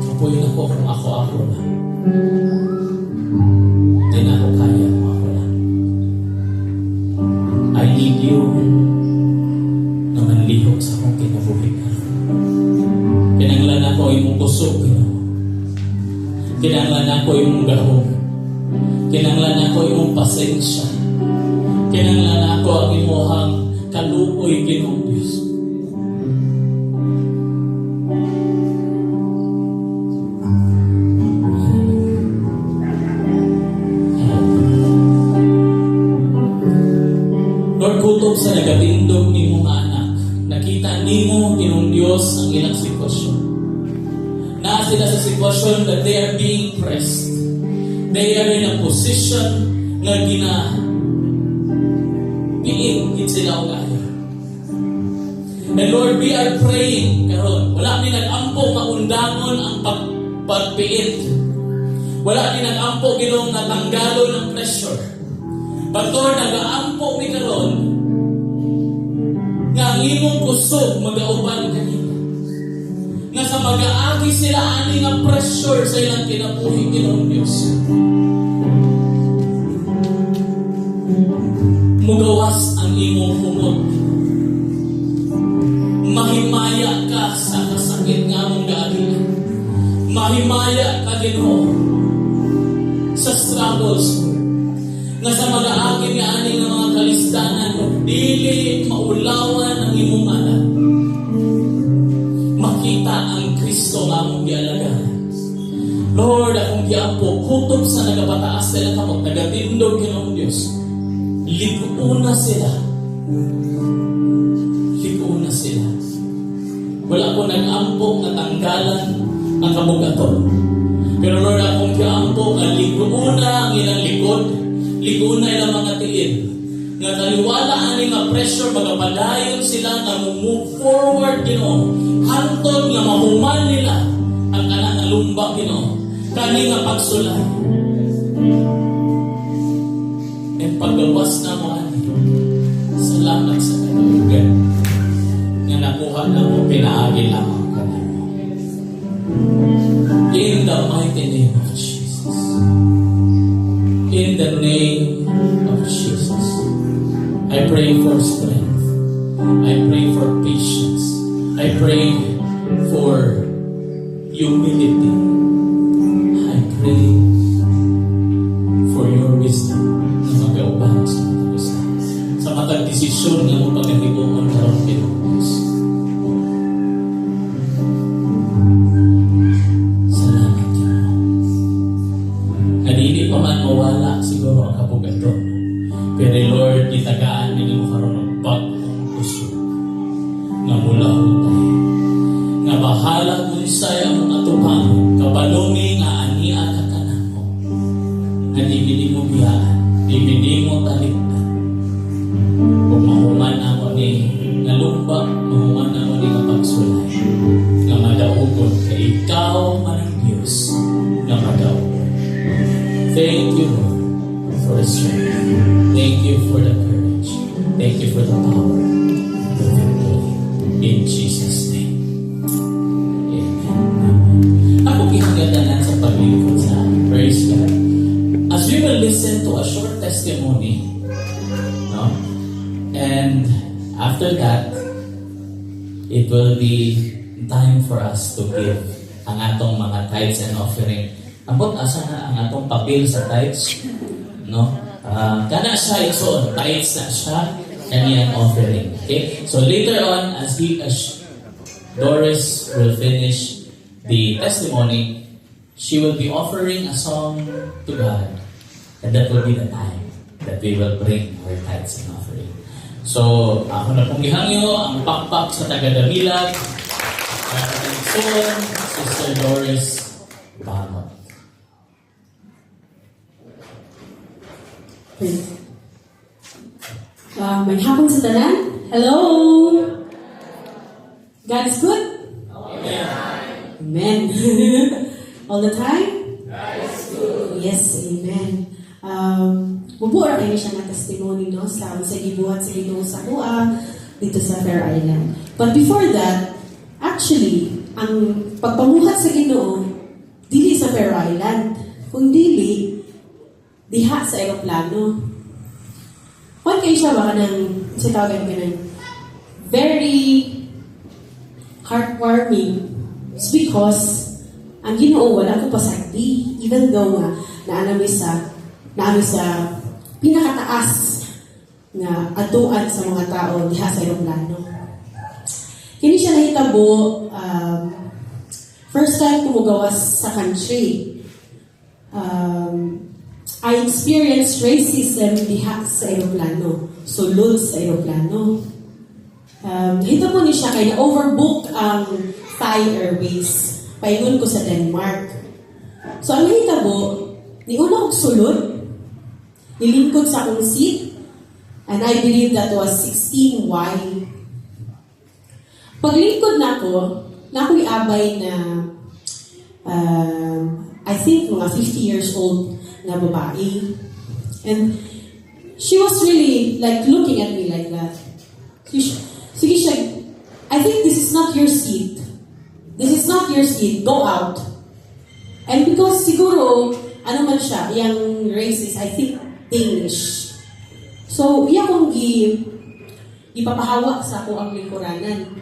Kapuyin ako kung ako lang. Di na ako kaya kung ako lang. I need you na manlihok sa akong kinabuhi ka. Kinanglan ako imong kusog, kinanglan ako imong gahom, kinanglan ako imong pasensya, kinanglan ako ang imuhang kaluoy Ginoong Diyos. Lord, kutob sa nagatindog ni mong anak, nakita ni mo Ginoong Diyos ang ilang sitwasyon. Na sila sa sitwasyon that they are being pressed. They are in a position na piit sila o kaya. And Lord, we are praying karon. Wala ni nag-ampo maundangon ang pagpiit. Wala ni nag-ampo Ginoong natanggalon ng pressure. But Lord, nag-aampo mi karon nga ang imong kusog mag-auban kanina. mag-aagi sila ani nga pressure sa ilang kinabuhi, Ginoong Diyos. Mugawas ang imong humot. Mahimaya ka sa kasakit nga mong gaagi. Mahimaya ka, Ginoo, sa struggles mo. Nga sa mag-aagi nga ani nga mga kalistanan mo, dili maulawan ang imong anak. Makita ang Kristo nga mong gialagaan. Lord, akong giampo, kutob sa nagapataas nila kamot, nagatindog, Ginoong Diyos. Likuuna sila. Likuuna sila. Wala ko nag-ampo na tanggalan ang kabugaton. Pero Lord, akong giampo nga likuuna ang ilang likod, likuuna ilang mga tiil. Nga taliwala ani nga pressure, magapadayon sila nga move forward, Ginoo. Hantod nga mahuman nila ang anak na lumba, Ginoo. Kani nga pagsulay. And paggawas na mo, ani, salamat sa kanalugan nga nakuha na mo, pinaagi lang ang kanimo. In the mighty name of Jesus. In the name of Jesus. I pray for strength. I pray for patience. I pray for humility. I pray for your wisdom na mag-auban sa mga gusto. Sa matag desisyon na mo pagkatibuon karon Pilipinas. Salamat Ginoo. Hindi pa man mawala siguro ang kabugaton. Pero Lord, itagaan ninyo karon ng bagong puso nga mula hutay. Nga bahala kung saya mong atupang kabalungi nga ania ka kanamo. Nga ibili mo biyaan, ibili mo talikdan. Kung mahuman ako ni nga lumba, mahuman ako ni kapagsulay. Nga madaugon ka ikaw man ang Diyos nga madaugon. Thank you, Lord, for the strength. Thank you for the courage. Thank you for the power. The victory. In Jesus' name. Amen. Ako kinagadanan sa paglingkod sa praise God. As we will listen to a short testimony, no? And after that, it will be time for us to give ang atong mga tithes and offering. Ambot asa na ang atong papel sa tithes, no? Kana siya ison, tithes na siya, kaniyang offering. Okay? So later on, as Doris will finish the testimony, she will be offering a song to God. And that will be the time that we will bring our tithes and offering. So, ako na pong gihangyo, ang pakpak sa taga-Damilag, Sister Doris Bangot. May hapon sa tanan. Hello! God is good? Amen. All the time? God is good. Yes, amen. Mubura kayo siya ng testimony, no? Sa gibuhat sa Ginoo sa kuha dito sa Fair Island. But before that, actually, ang pagpamuhat sa Ginoo dili sa Fair Island, kung dili diha sa aeroplano. Kung kayo siya baka ng sa tawag ka ng very heartwarming. It's because ang Ginoo wala ko pasagdi, even though nga naami sa pinakataas na atuan sa mga tao diha sa aeroplano. Kini siya nahitabo first time kumugawas sa country. I experienced racism diha sa aeroplano. Sulod sa aeroplano. Hitabo ni siya kaya na-overbook ang Thai Airways. Paingon ko sa Denmark. So ang hitabo, ni una kong sulod, nilingkod sa akong seat, and I believe that was 16Y. Paglingkod na ako'y abay na I think mga 50 years old na babae. And she was really like looking at me like that. Sige siya, I think this is not your seat. This is not your seed, go out. And because siguro, ano man siya, yung race is, I think, Danish. So, iya kong ipapahawa sa ako ang lingkuranan.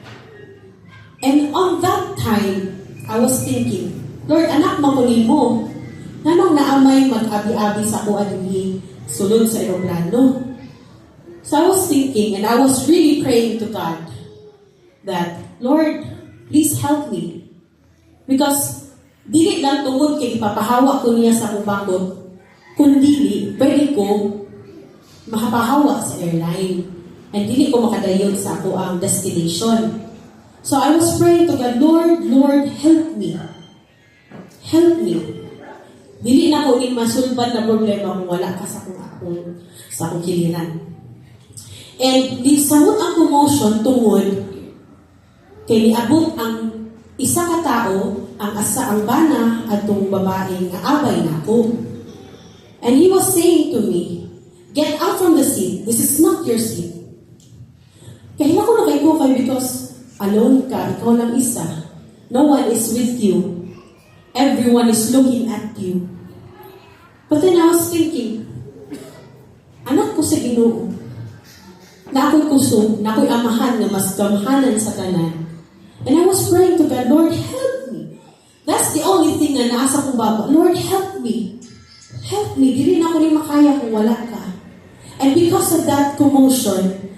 And on that time, I was thinking, Lord, anak makunin mo. Nanong naamay mag-abi-abi sa ako adili sulod sa aeroplano. So I was thinking, and I was really praying to God that, Lord, please help me. Because dili lang tungod kay ipapahawa ko niya sa akong bakod, kundi pwede ko makapahawa sa airline. And dili ko makadayon sa ako ang destination. So I was praying to God, Lord, help me. Help me. Dili na ko masulbad na problema kung wala ka sa akong kiliran. And di samot ang commotion tungod kay niabot ang isa ka tao ang asa ang bana atong babae nga abay nako. And he was saying to me, get out from the seat. This is not your seat. Kaya ko na kay ko because alone ka, ikaw lang isa. No one is with you. Everyone is looking at you. But then I was thinking, anak ko sa Ginoo, na ako'y kusog, na ako'y amahan na mas gamhanan sa tanan. And I was praying to God, Lord, help me. That's the only thing na naasa kong baba. Lord, help me. Help me. Di rin ako rin makaya kung wala ka. And because of that commotion,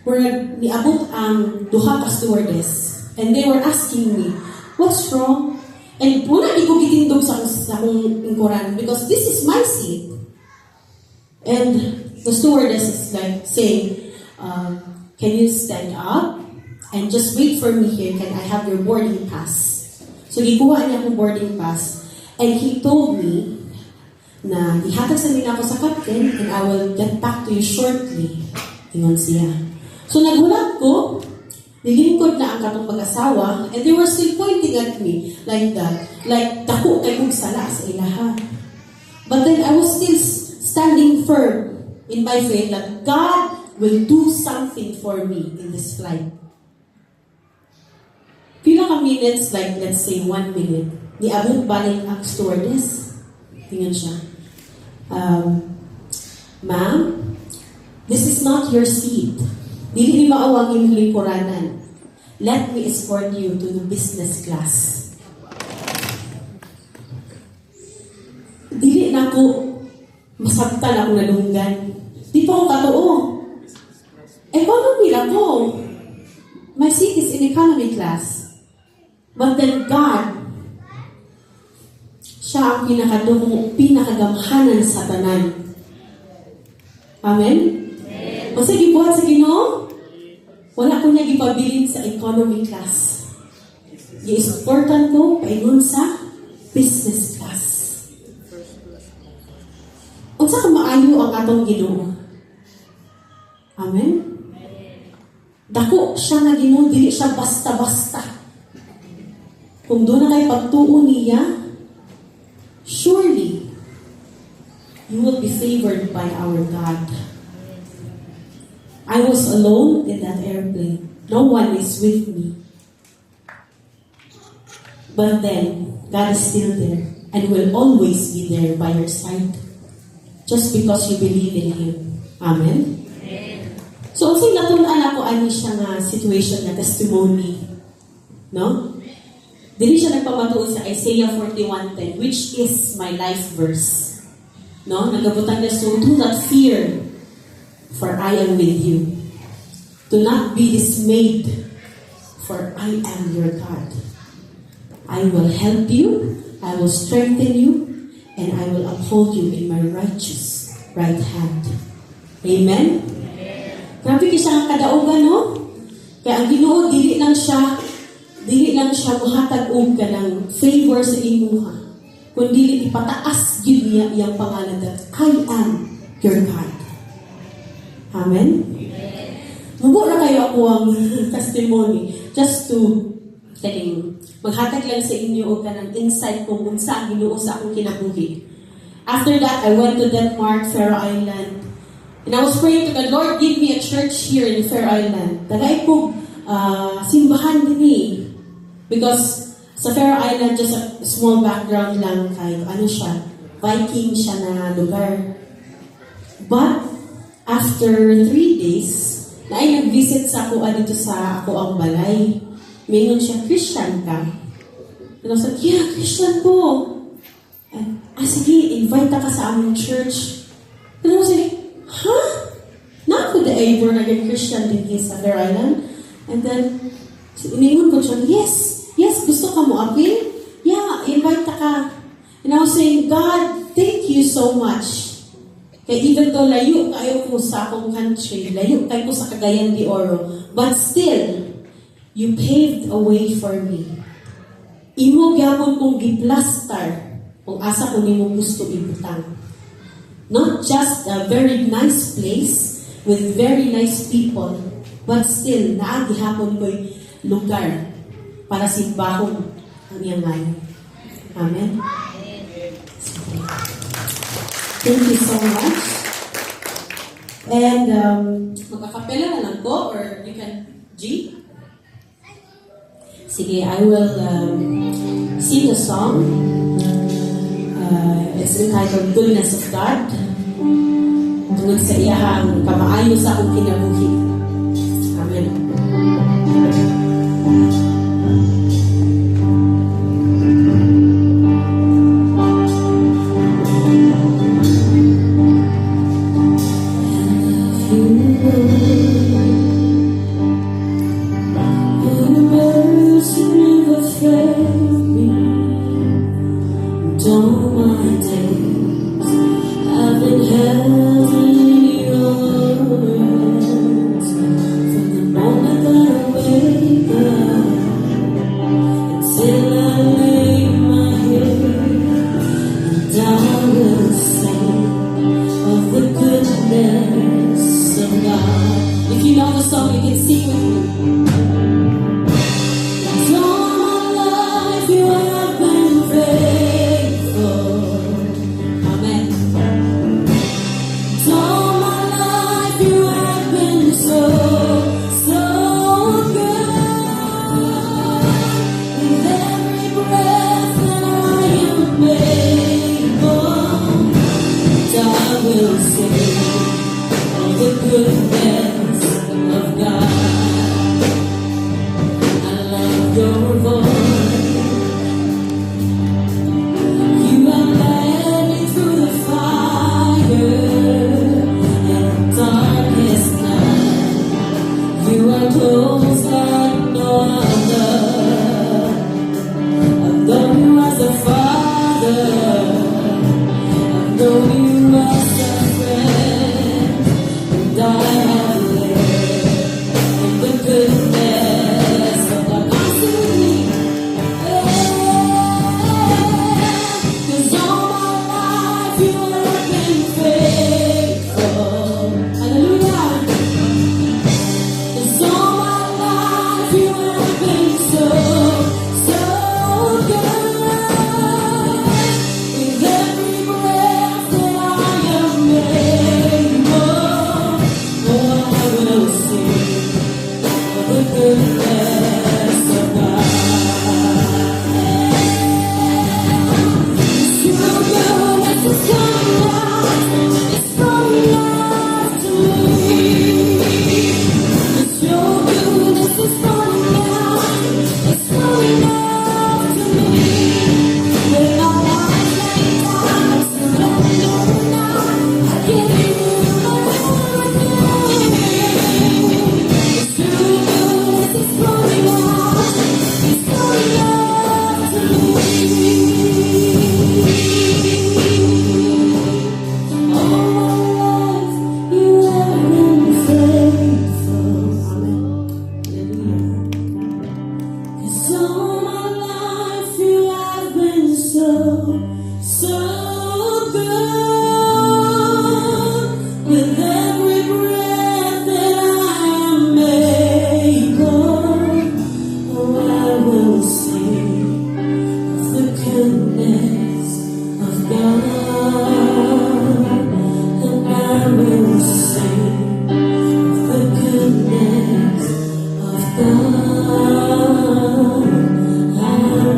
where niabot ang duha ka stewardess, and they were asking me, what's wrong? And wala di ko gitindog sa akong ingkoran because this is my seat. And the stewardess is like saying, can you stand up and just wait for me here? Can I have your boarding pass? So gikuha niya akong boarding pass. And he told me na ihatag sa nila ako sa captain and I will get back to you shortly. Ingon siya. So nagulat ko, nilingkod na ang katong mag-asawa, and they were still pointing at me like that. Like, dako kay kong sala sa ilaha. But then I was still standing firm in my faith that God will do something for me in this flight. Pila ka minutes, like let's say 1 minute, niabot balik ang stewardess. Tingnan siya. Ma'am, this is not your seat. Dili ni maawang yung lingkuranan. Let me escort you to the business class. Dili na ako masabtan ako nalunggan. Di pa ako katoo. Economy lang ko. My seat is in economy class. But then God, siya ang pinakagamhanan sa tanan. Amen? O sige, buhat sa Ginoo, wala ko niya gipabilin sa economy class. I-important ko, paingon sa business class. Unsa ka maayo ang atong Ginoo? Amen? Dako siya nga Ginoo, dili siya basta-basta. Kung doon na kay pagtuo niya, surely, you will be favored by our God. I was alone in that airplane. No one is with me. But then, God is still there and will always be there by your side. Just because you believe in Him. Amen? So, unsay natun-an ako ani siya nga situation na testimony. No? Dili siya nagpamatuon sa Isaiah 41:10, which is my life verse. No? Nagabutan niya, so do not fear, for I am with you. Do not be dismayed, for I am your God. I will help you, I will strengthen you, and I will uphold you in my righteous right hand. Amen? Grabe ka siya ang kadaugan, no? Kaya ang Ginoo, dili lang siya muhatag og ka ng favor sa imuha, kundi ipataas yun niya iyang pangalan that I am your God. Amen? Mubo na kayo ako ang testimony just to maghatag lang sa inyo o ka ng insight kung unsa ang Ginoo sa akong kinabuhi. After that, I went to Denmark, Faroe Island. And I was praying to God, Lord, give me a church here in Faroe Island. Tagay ko simbahan din. Because Sa Faroe Island, just a small background lang kay ano siya, Viking siya na lugar. But, after 3 days, na ay nag-visit sa ako dito sa ako ang balay. Mingon siya, Christian ka? And I was like, yeah, Christian po. And, sige, invite ka sa aming church. And I was like, huh? Na ako da ay born again Christian din sa Faroe Island? And then, iningon ko siya, yes, gusto ka mo appeal? Yeah, invite ka. And I was saying, God, thank you so much. Kaya even though layo kayo ko sa akong country, layo kayo ko sa Cagayan de Oro, but still, you paved a way for me. Imo gyapon kong giplastar kung asa ko nimo gusto ibutang. Not just a very nice place with very nice people, but still, naagihapon ko'y lugar para simbahon ang iyang ngayon. Amen? Thank you so much. And, magkakapela na lang ko, or you can, G? Sige, I will sing a song. It's entitled Goodness of God. Tungod sa iyahang kamaayo sa akong kinabuhi. Amen. I've been held in your hands.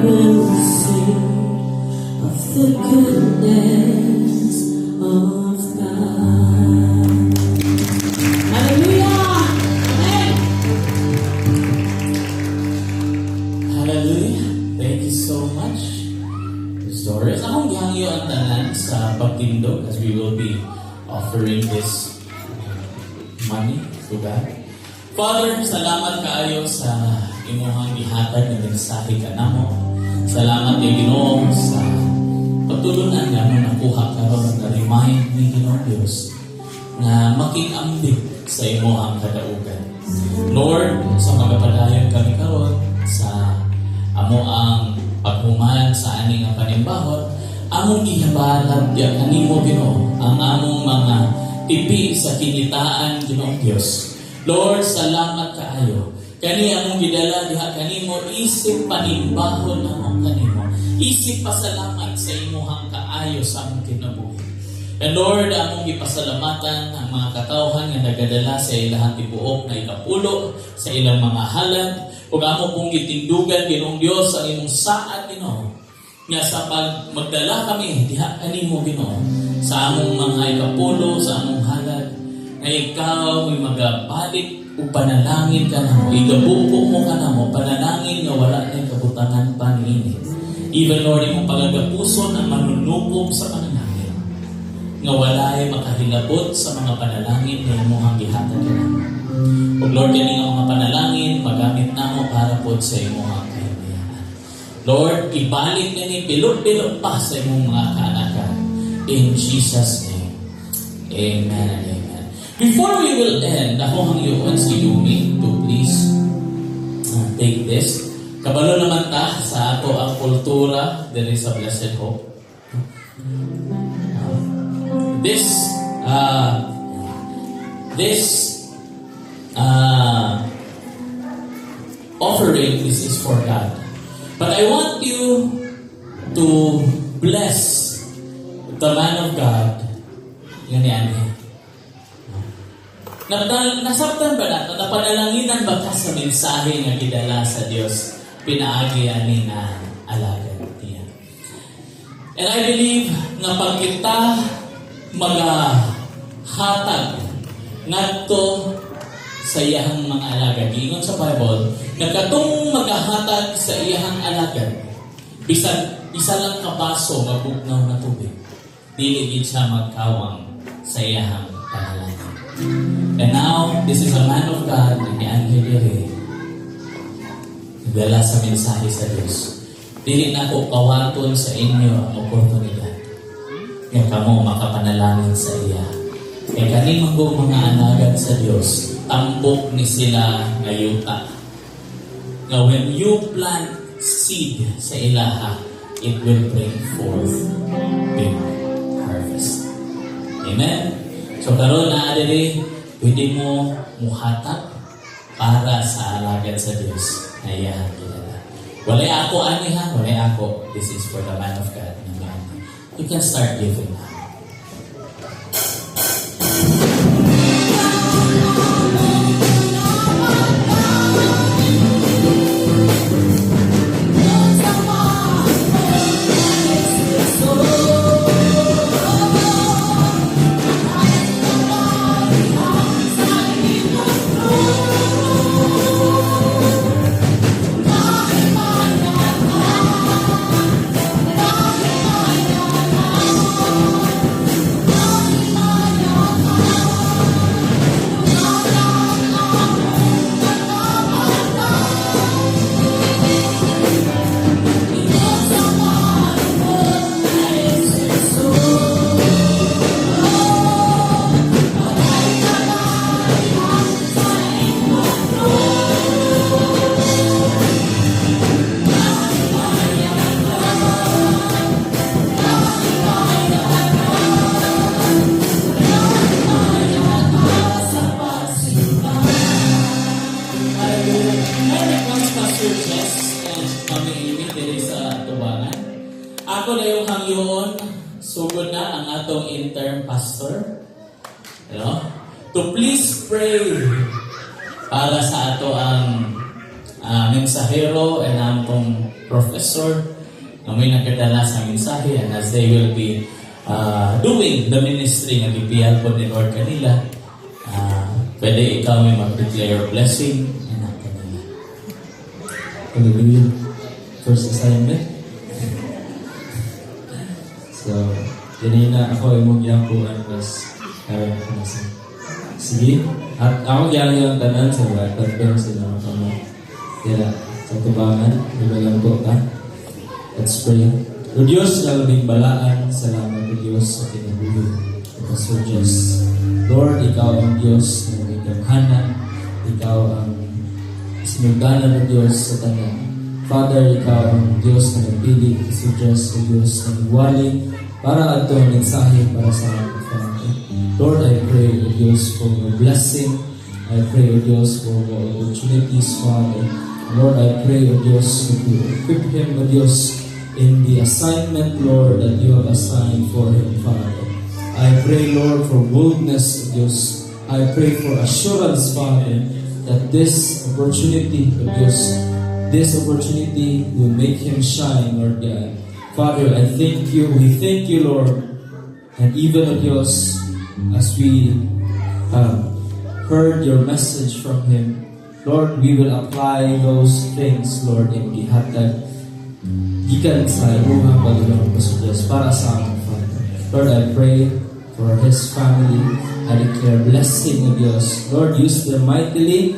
will sing of the goodness of God. Hallelujah! Amen! Hallelujah. Thank you so much. Doris, akong gihangyo ang tanan sa pagtindog as we will be offering this money to God. Father, salamat kaayo sa imuhang gihatag ng mensahe kanamo. Salamat kay Ginoo sa pagtulunan nga mo nakuha karon na remind ni Ginoo Dios na makiambit sa imuhang kadaugan. Lord, sa magapadayon kami karon sa amo ang paghuman sa aning nga panimbahot, among gihabalag ya kanimo Ginoo ang among mga tipi sa kinitaan Ginoong Dios. Lord, salamat kaayo. Kani among gidala diha kanimo isip panimbahon among kanimo. Isip pasalamat sa imuhang kaayo sa among kinabuhi. And Lord, among gipasalamatan ang mga katawhan nga nagadala sa ilahang tibuok na ikapulo sa ilang mga halad. Ug amo pong gitindugan Ginoong Dios ang imong saad Ginoo nga sa pag magdala kami diha kanimo Ginoo sa among mga ikapulo sa among halad nga ikaw may magabalik ug panalangin kanamo igabuko mo kanamo panalangin nga wala nang kabutangan pa niini. Even Lord imong pagagapuson ang manunubog sa panalangin nga walay makahilabot sa mga panalangin nga imong gihatag kanamo. O Lord, kini nga mga panalangin, magamit na mo para po sa imong kahimayan. Lord, ibalik ni bilog-bilog pa sa imong mga kaanakan. In Jesus' name. Amen and amen. Before we will end, ako hangyoon si Yumi to please take this. Kabalo naman ta sa ato ang kultura diri sa Blessed Hope. This offering, this is for God. But I want you to bless the man of God. Yan. Nasabtan ba nato? Napadalanginan ba ka sa mensahe nga gidala sa Dios? Pinaagi ani na alagad niya. And I believe na pag kita magahatag ngadto sa iyahang mga alagad. Giingon sa Bible, nagkatong magahatag sa iyahang alagad, bisan isa lang kabaso mabugnaw na tubig. Dili gid siya magkawang sa iyahang panalangin. And now, this is a man of God na niangel diri. Nagdala sa mensahe sa Diyos. Dili na ko kawaton sa inyo ang oportunidad. Nga kamo makapanalangin sa iya. Kaya kanimang mga anagad sa Diyos, tambok ni sila ngayuta. Nga when you plant seed sa ilaha, it will bring forth big harvest. Amen? So karon na adili, pwede mo muhatag para sa alagad sa Diyos na iyahan kilala. Walay ako aniha, walay ako. This is for the man of God. You can start giving now. Ako na yung hangyoon, sugod na ang atong intern pastor. To please pray para sa ato ang mensahero and among professor na may nagdadala sa mensahe, and as they will be doing the ministry ng BPL po ni Lord kanila, pwede ikaw may mag-declare blessing anak kanila. Hallelujah. First assignment. So, ganina ako ay magyakuan was sige. At ako yung tanan sa water pero sila mga kaya sa tubangan, ibalang ko ka. Let's pray. O Diyos na labing balaan, salamat o Diyos sa kinabuhi. Pastor Diyos. Lord, Ikaw ang Diyos na nagkamhanan. Ikaw ang sinugdanan ng Diyos sa tanan. Father, Ikaw ang Diyos na nagpili. Pastor Diyos, o Diyos na nagwali para ato ang mensahe para sa ating family. Lord, I pray, O Diyos, for your blessing. I pray, O Diyos, for more opportunities, Father. Lord, I pray, O Diyos, that you equip him, O Diyos, in the assignment, Lord, that you have assigned for him, Father. I pray, Lord, for boldness, O Diyos. I pray for assurance, Father, that this opportunity, O Diyos, this opportunity will make him shine, Lord God. Father, I thank you. We thank you, Lord. And even, O Diyos, as we heard your message from him, Lord, we will apply those things, Lord, in gihatag gikan sa imuhang pagdulong sa Diyos para sa aming Father. Lord, I pray for his family. I declare blessing of Diyos. Lord, use them mightily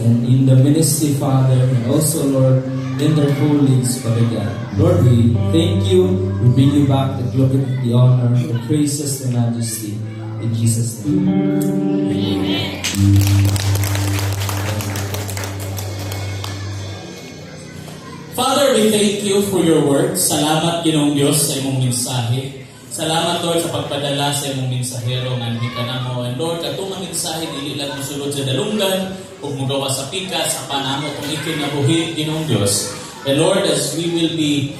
and in the ministry, Father, and also, Lord, in their callings, Father God. Lord, we thank you. We bring you back the glory, the honor, the praises, the majesty. In Jesus' name. Amen. Father, we thank you for your word. Salamat, Ginoong Diyos, sa imong mensahe. Salamat, Lord, sa pagpadala sa imong mensahero nga hindi ka na mo. And Lord, katong ang mensahe, dili lang musulod sa dalunggan, o mugawa sa pikas, sa panamo, kung ikinabuhi, Ginoong Diyos. And Lord, as we will be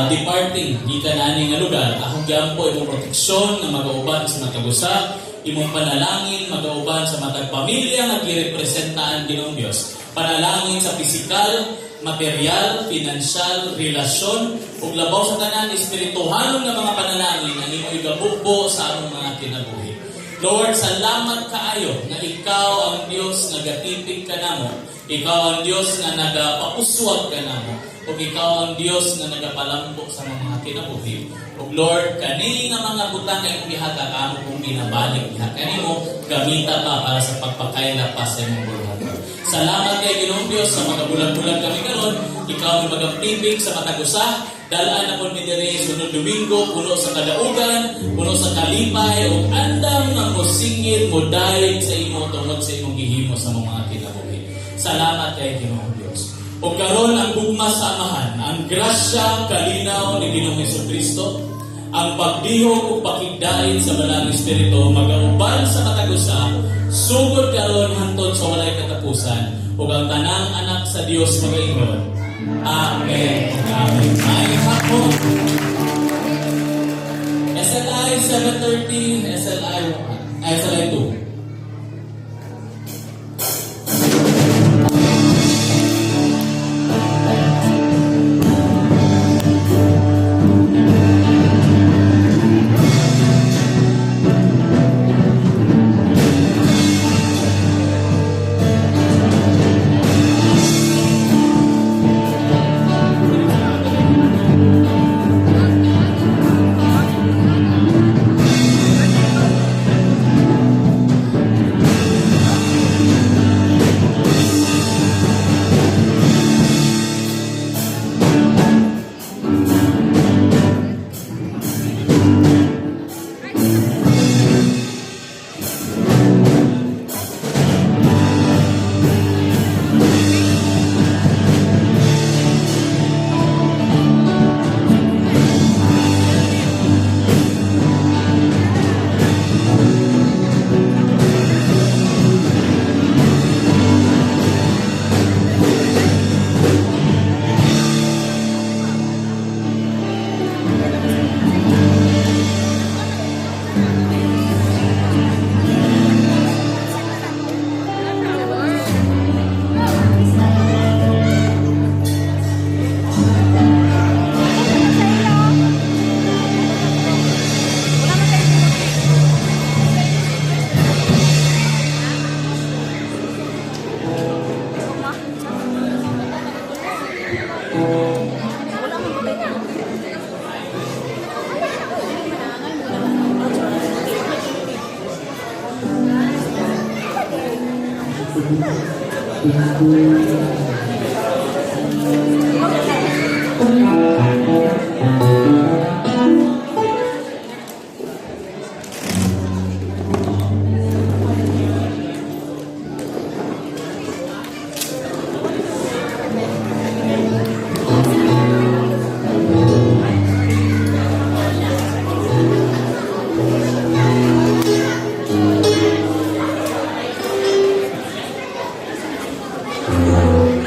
departing, di ka nani nga lugar, akong gyampo imong proteksyon na mag-auban sa matag-usa, imong panalangin, mag-auban sa matag pamilya nga girepresentaan, Ginoong Diyos. Panalangin sa pisikal, material, financial, relasyon, ug labaw sa tanan espirituhalon nga mga panalangin ang imo igabugbo sa among mga kinabuhi. Lord, salamat kaayo na ikaw ang Dios nga gatipig kanamo, ikaw ang Dios nga nagapapuswag kanamo, ug ikaw ang Dios nga nagapalambok sa mga kinabuhi. Ug Lord, kani nga mga butang nga imong gihatag amo kung binabalik diha kanimo, gamita pa para sa pagpakaila pa sa imong buhat. Salamat kay Ginoong Diyos sa mga bulan-bulan kami karon. Ikaw ang magagtibig sa matag-usa. Dalaan na po ni Dere sunod Domingo, puno sa kadaugan, puno sa kalipay, o andam nga mo singil, mo dahil sa imo, tungod sa imong gihimo sa mga kinabuhi. Salamat kay Ginoong Diyos. O karon ang bugma sa amahan, ang grasya, kalinaw ni Ginoong Jesucristo, ang pagdihog o pakigdain sa Balang Espiritu, mag-auban sa matag-usa, sugod karon hantod sa walay katapusan, ug ang tanang anak sa Dios magaingon. Amen. Amen. Ay hapon. SLI 7:30, SLI 2.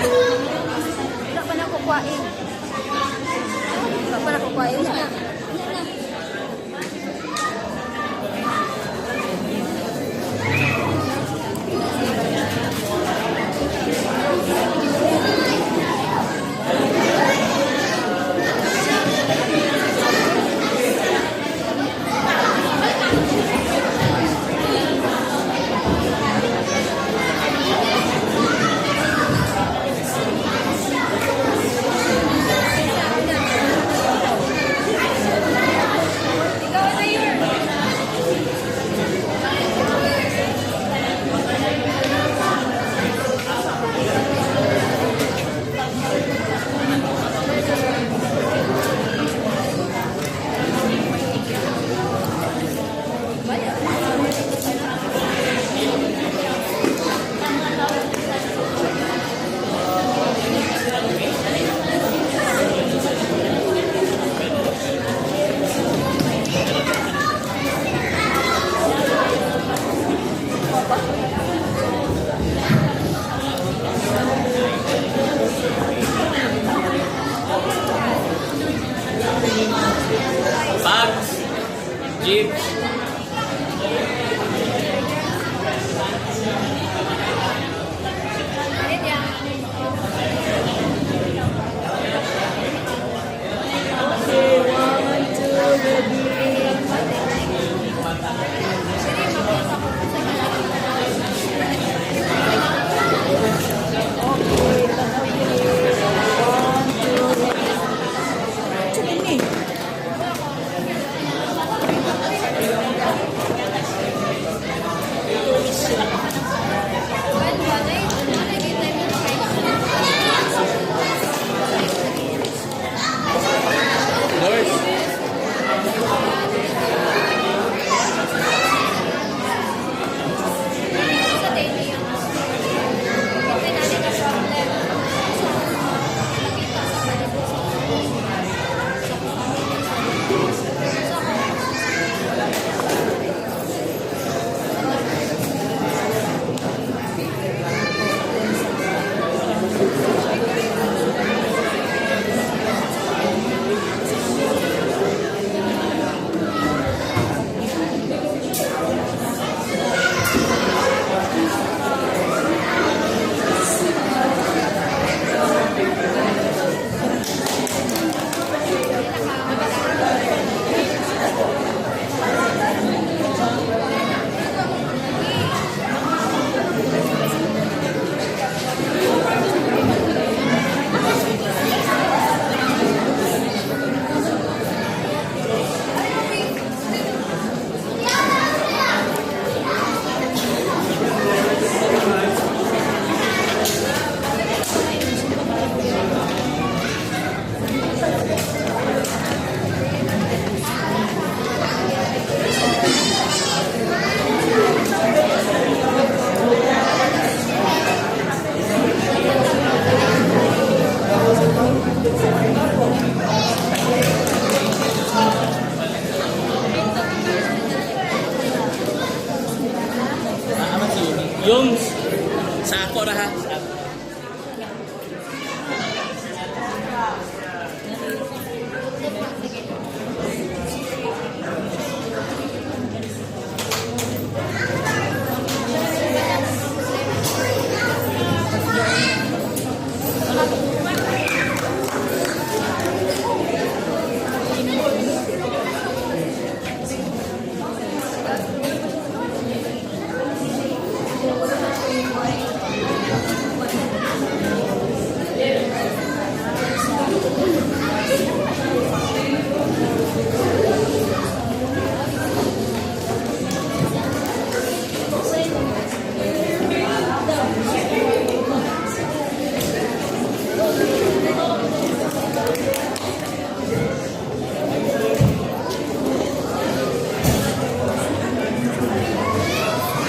Wala pa na kukuhain. Wala pa na kukuhain. Yan na. Ikaw na yun. Bags, jeep,